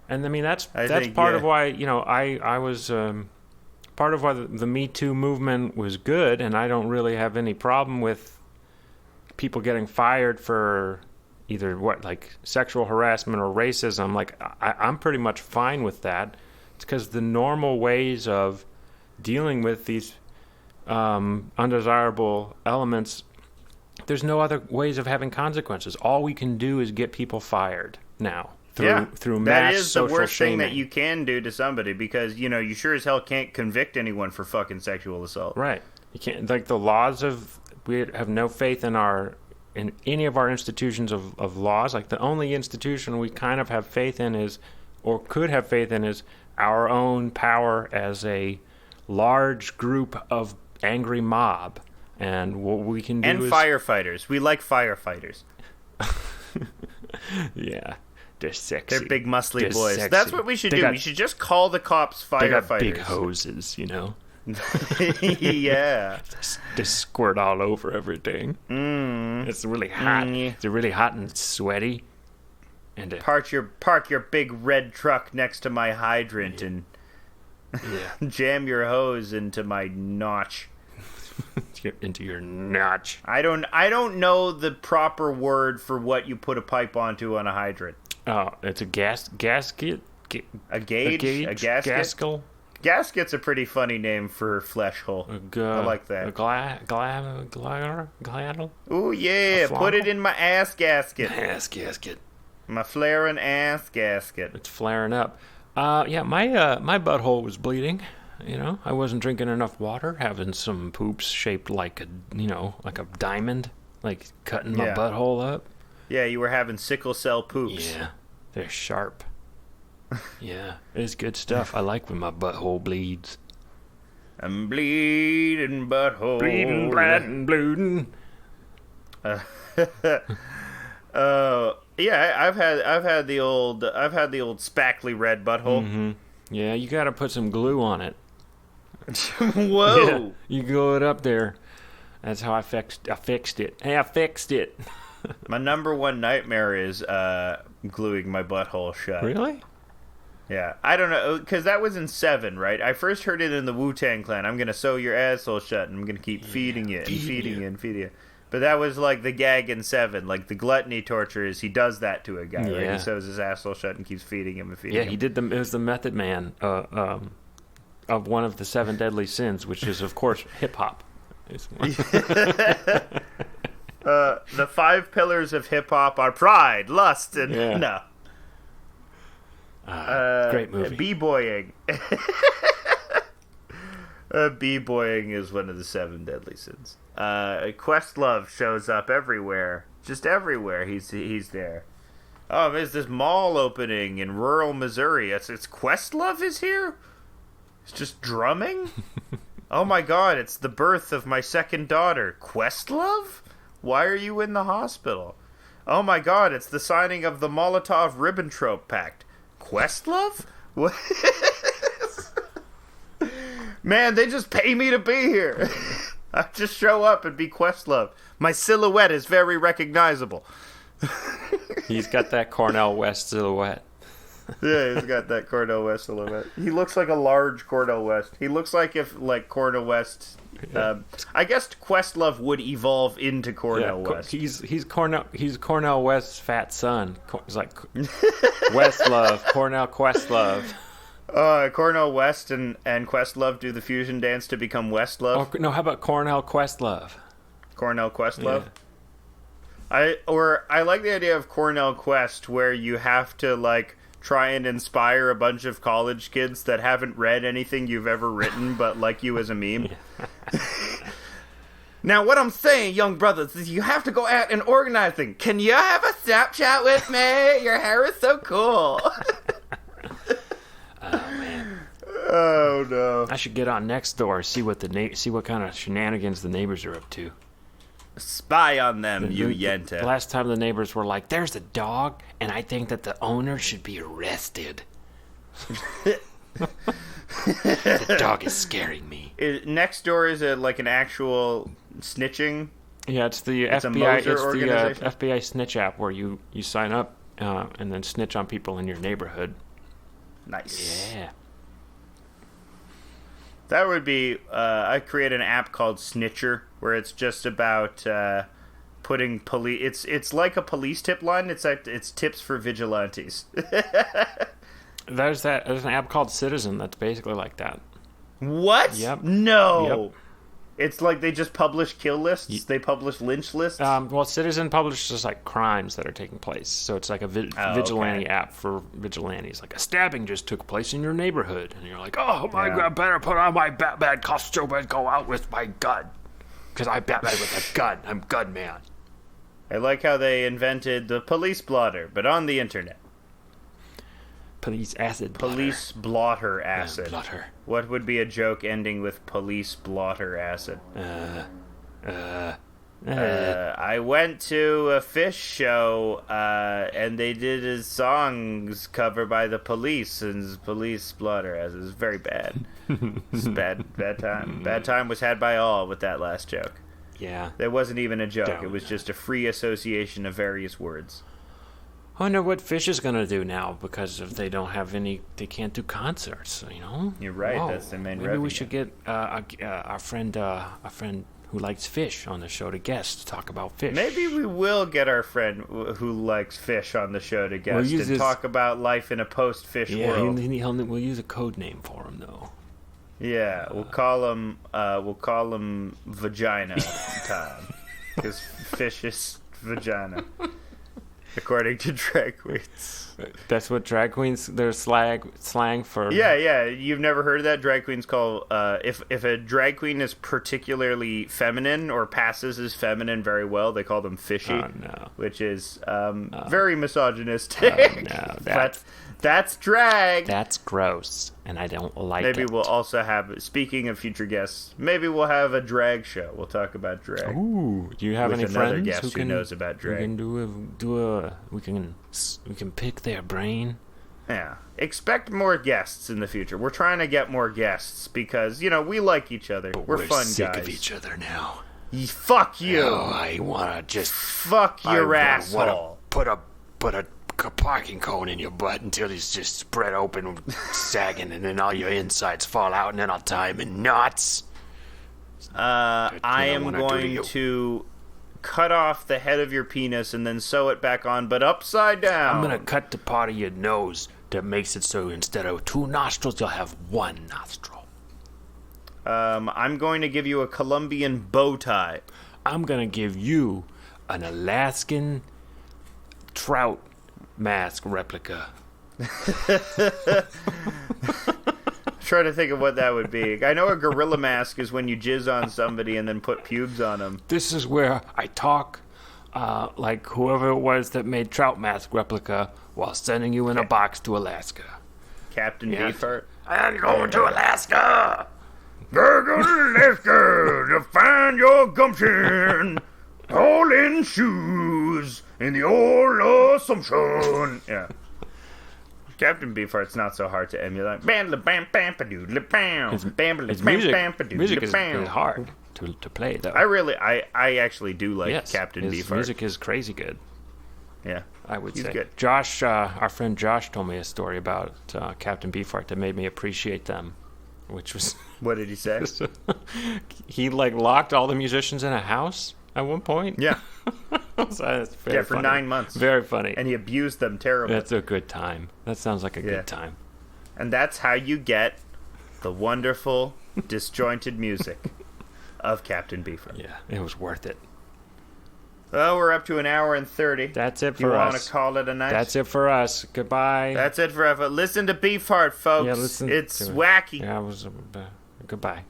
[SPEAKER 3] And I mean, that's part of why, I was, part of why the Me Too movement was good, and I don't really have any problem with people getting fired for either sexual harassment or racism. Like I'm pretty much fine with that. It's because the normal ways of dealing with these undesirable elements, there's no other ways of having consequences. All we can do is get people fired now through mass social shaming.
[SPEAKER 2] That is the worst thing that you can do to somebody because, you sure as hell can't convict anyone for fucking sexual assault.
[SPEAKER 3] Right. You can't, the laws we have no faith in any of our institutions of laws. Like the only institution we kind of have faith in could have faith in is our own power as a large group of angry mob. And what we can do
[SPEAKER 2] is firefighters. We like firefighters.
[SPEAKER 3] Yeah. They're sexy.
[SPEAKER 2] They're big muscly boys. Sexy. That's what we should do. We should just call the cops firefighters.
[SPEAKER 3] They got big hoses,
[SPEAKER 2] Yeah.
[SPEAKER 3] They squirt all over everything. It's really hot. It's really hot and sweaty. And
[SPEAKER 2] park your big red truck next to my hydrant and jam your hose into my notch.
[SPEAKER 3] Into your notch.
[SPEAKER 2] I don't know the proper word for what you put a pipe onto on a hydrant.
[SPEAKER 3] Oh, it's a gasket.
[SPEAKER 2] A gauge? A gasket?
[SPEAKER 3] Gaskell?
[SPEAKER 2] Gasket's a pretty funny name for flesh hole. I like that.
[SPEAKER 3] A gladle?
[SPEAKER 2] Ooh, yeah. Put it in my ass gasket.
[SPEAKER 3] Ass gasket.
[SPEAKER 2] My flaring ass gasket.
[SPEAKER 3] It's flaring up. My butthole was bleeding. I wasn't drinking enough water, having some poops shaped like a diamond, like cutting my butthole up.
[SPEAKER 2] Yeah, you were having sickle cell poops.
[SPEAKER 3] Yeah, they're sharp. Yeah, it's good stuff. I like when my butthole bleeds.
[SPEAKER 1] I'm bleeding butthole.
[SPEAKER 3] Bleeding, blood, and blooding.
[SPEAKER 1] Yeah, I've had the old spackly red butthole.
[SPEAKER 3] Mm-hmm. Yeah, you got to put some glue on it.
[SPEAKER 1] Whoa!
[SPEAKER 3] Yeah, you glue it up there. That's how I fixed it. Hey, I fixed it.
[SPEAKER 1] My number one nightmare is gluing my butthole shut.
[SPEAKER 3] Really?
[SPEAKER 1] Yeah, I don't know, because that was in 7, right? I first heard it in the Wu-Tang Clan. I'm gonna sew your asshole shut, and I'm gonna keep feeding you and feeding you and feeding you. But that was like the gag in 7, like the gluttony torture is he does that to a guy, right? He sews his asshole shut and keeps feeding him and feeding him.
[SPEAKER 3] Yeah, he did it was the Method Man of one of the 7 deadly sins, which is of course hip hop.
[SPEAKER 1] The 5 pillars of hip hop are pride, lust, and no.
[SPEAKER 3] Great movie.
[SPEAKER 1] B-boying. B-boying is one of the 7 deadly sins. Questlove shows up everywhere. Just everywhere. He's there. Oh, there's this mall opening in rural Missouri. It's Questlove is here? It's just drumming? Oh my god, it's the birth of my second daughter. Questlove? Why are you in the hospital? Oh my god, it's the signing of the Molotov-Ribbentrop Pact. Questlove? What? Man, they just pay me to be here. I just show up and be Questlove. My silhouette is very recognizable.
[SPEAKER 3] He's got that Cornel West silhouette.
[SPEAKER 1] Yeah, he's got that Cornel West silhouette. He looks like a large Cornel West. He looks like if, like, Cornel West... I guess Questlove would evolve into Cornel West.
[SPEAKER 3] He's Cornel West's fat son. He's like Westlove, Cornel Questlove.
[SPEAKER 1] Cornel West and Questlove do the fusion dance to become Westlove.
[SPEAKER 3] Oh, no, how about Cornel Questlove?
[SPEAKER 1] Cornel Questlove?
[SPEAKER 3] Yeah.
[SPEAKER 1] I like the idea of Cornel Quest where you have to, like, try and inspire a bunch of college kids that haven't read anything you've ever written but like you as a meme. Now, what I'm saying, young brothers, is you have to go out and organize things. Can you have a Snapchat with me? Your hair is so cool.
[SPEAKER 3] Oh, man.
[SPEAKER 1] Oh, no.
[SPEAKER 3] I should get on Nextdoor, see what kind of shenanigans the neighbors are up to.
[SPEAKER 1] Spy on them, you yenta.
[SPEAKER 3] Last time the neighbors were like, there's a dog, and I think that the owner should be arrested. The dog is scaring me.
[SPEAKER 1] Nextdoor is like an actual snitching?
[SPEAKER 3] Yeah, it's the FBI snitch app where you sign up and then snitch on people in your neighborhood.
[SPEAKER 1] Nice.
[SPEAKER 3] Yeah.
[SPEAKER 1] That would be... I create an app called Snitcher, where it's just about putting police... It's like a police tip line. It's tips for vigilantes.
[SPEAKER 3] There's an app called Citizen that's basically like that.
[SPEAKER 1] What?
[SPEAKER 3] Yep.
[SPEAKER 1] No.
[SPEAKER 3] Yep.
[SPEAKER 1] It's like they just publish kill lists. They publish lynch lists.
[SPEAKER 3] Well, Citizen publishes like crimes that are taking place, so it's like a vigilante app for vigilantes. Like a stabbing just took place in your neighborhood, and you're like, "Oh my God, better put on my Batman costume and go out with my gun, because I'm Batman with a gun. I'm Gunman."
[SPEAKER 1] I like how they invented the police blotter, but on the internet.
[SPEAKER 3] Police acid. Blotter.
[SPEAKER 1] Police blotter acid.
[SPEAKER 3] Blotter.
[SPEAKER 1] What would be a joke ending with police blotter acid? I went to a Fish show, and they did his songs cover by the police, and his police blotter acid. It was very bad. It's bad time. Bad time was had by all with that last joke.
[SPEAKER 3] Yeah.
[SPEAKER 1] There wasn't even a joke. It was just a free association of various words.
[SPEAKER 3] I wonder what Fish is going to do now, because if they don't have any, they can't do concerts, you know?
[SPEAKER 1] You're right, that's their main revenue.
[SPEAKER 3] Maybe we should get our friend who likes fish on the show to guest to talk about fish.
[SPEAKER 1] Maybe we will get our friend who likes fish on the show to guest and talk about life in a post-fish world.
[SPEAKER 3] We'll use a code name for him, though.
[SPEAKER 1] Yeah, we'll call him Vagina Time, because fish is vagina. According to drag queens.
[SPEAKER 3] That's what drag queens, their slang for...
[SPEAKER 1] Yeah. You've never heard of that? Drag queens call... If a drag queen is particularly feminine or passes as feminine very well, they call them fishy.
[SPEAKER 3] Oh, no.
[SPEAKER 1] Which is very misogynistic.
[SPEAKER 3] Oh, no.
[SPEAKER 1] That's drag.
[SPEAKER 3] That's gross, and I don't like
[SPEAKER 1] Maybe
[SPEAKER 3] it.
[SPEAKER 1] we'll also have, speaking of future guests, maybe we'll have a drag show. We'll talk about drag.
[SPEAKER 3] Ooh, do you have
[SPEAKER 1] with
[SPEAKER 3] any
[SPEAKER 1] another
[SPEAKER 3] friends
[SPEAKER 1] guest who knows about drag?
[SPEAKER 3] We can pick their brain.
[SPEAKER 1] Yeah. Expect more guests in the future. We're trying to get more guests because, we like each other.
[SPEAKER 4] But
[SPEAKER 1] we're fun
[SPEAKER 4] sick
[SPEAKER 1] guys.
[SPEAKER 4] of each other now.
[SPEAKER 1] Fuck you.
[SPEAKER 4] Oh, I wanna just
[SPEAKER 1] Fuck your asshole.
[SPEAKER 4] Put a parking cone in your butt until it's just spread open, sagging, and then all your insides fall out, and then I'll tie them in knots.
[SPEAKER 1] I am going to cut off the head of your penis and then sew it back on, but upside down.
[SPEAKER 4] I'm gonna cut the part of your nose that makes it so instead of 2 nostrils, you'll have 1 nostril.
[SPEAKER 1] I'm going to give you a Colombian bow tie.
[SPEAKER 3] I'm gonna give you an Alaskan trout mask replica.
[SPEAKER 1] Trying to think of what that would be. I know a gorilla mask is when you jizz on somebody and then put pubes on them.
[SPEAKER 3] This is where I talk like whoever it was that made trout mask replica while sending you in a box to Alaska.
[SPEAKER 1] Captain Beefheart.
[SPEAKER 4] I'm going to Alaska.
[SPEAKER 2] Go to Alaska to find your gumption. All in shoes in the old Assumption.
[SPEAKER 1] Yeah. Captain Beefheart's not so hard to emulate.
[SPEAKER 3] His music is hard to play, though.
[SPEAKER 1] I actually do like Captain
[SPEAKER 3] his
[SPEAKER 1] Beefheart.
[SPEAKER 3] music is crazy good.
[SPEAKER 1] Yeah.
[SPEAKER 3] I would
[SPEAKER 1] He's
[SPEAKER 3] say.
[SPEAKER 1] good.
[SPEAKER 3] Josh, our friend Josh, told me a story about Captain Beefheart that made me appreciate them, which was
[SPEAKER 1] What did he say?
[SPEAKER 3] he locked all the musicians in a house at one point.
[SPEAKER 1] Yeah.
[SPEAKER 3] So that's very
[SPEAKER 1] For
[SPEAKER 3] funny.
[SPEAKER 1] 9 months.
[SPEAKER 3] Very funny.
[SPEAKER 1] And he abused them terribly.
[SPEAKER 3] That's a good time. That sounds like a
[SPEAKER 1] Yeah.
[SPEAKER 3] good time.
[SPEAKER 1] And that's how you get the wonderful, disjointed music of Captain Beefheart.
[SPEAKER 3] Yeah, it was worth it.
[SPEAKER 1] Well, we're up to an hour and 30.
[SPEAKER 3] That's it
[SPEAKER 1] Do you
[SPEAKER 3] for
[SPEAKER 1] want
[SPEAKER 3] us.
[SPEAKER 1] to call it a night?
[SPEAKER 3] That's it for us. Goodbye.
[SPEAKER 1] That's it for Listen to Beefheart, folks.
[SPEAKER 3] Yeah, listen
[SPEAKER 1] it's
[SPEAKER 3] to it.
[SPEAKER 1] wacky.
[SPEAKER 3] Yeah, it was. Goodbye.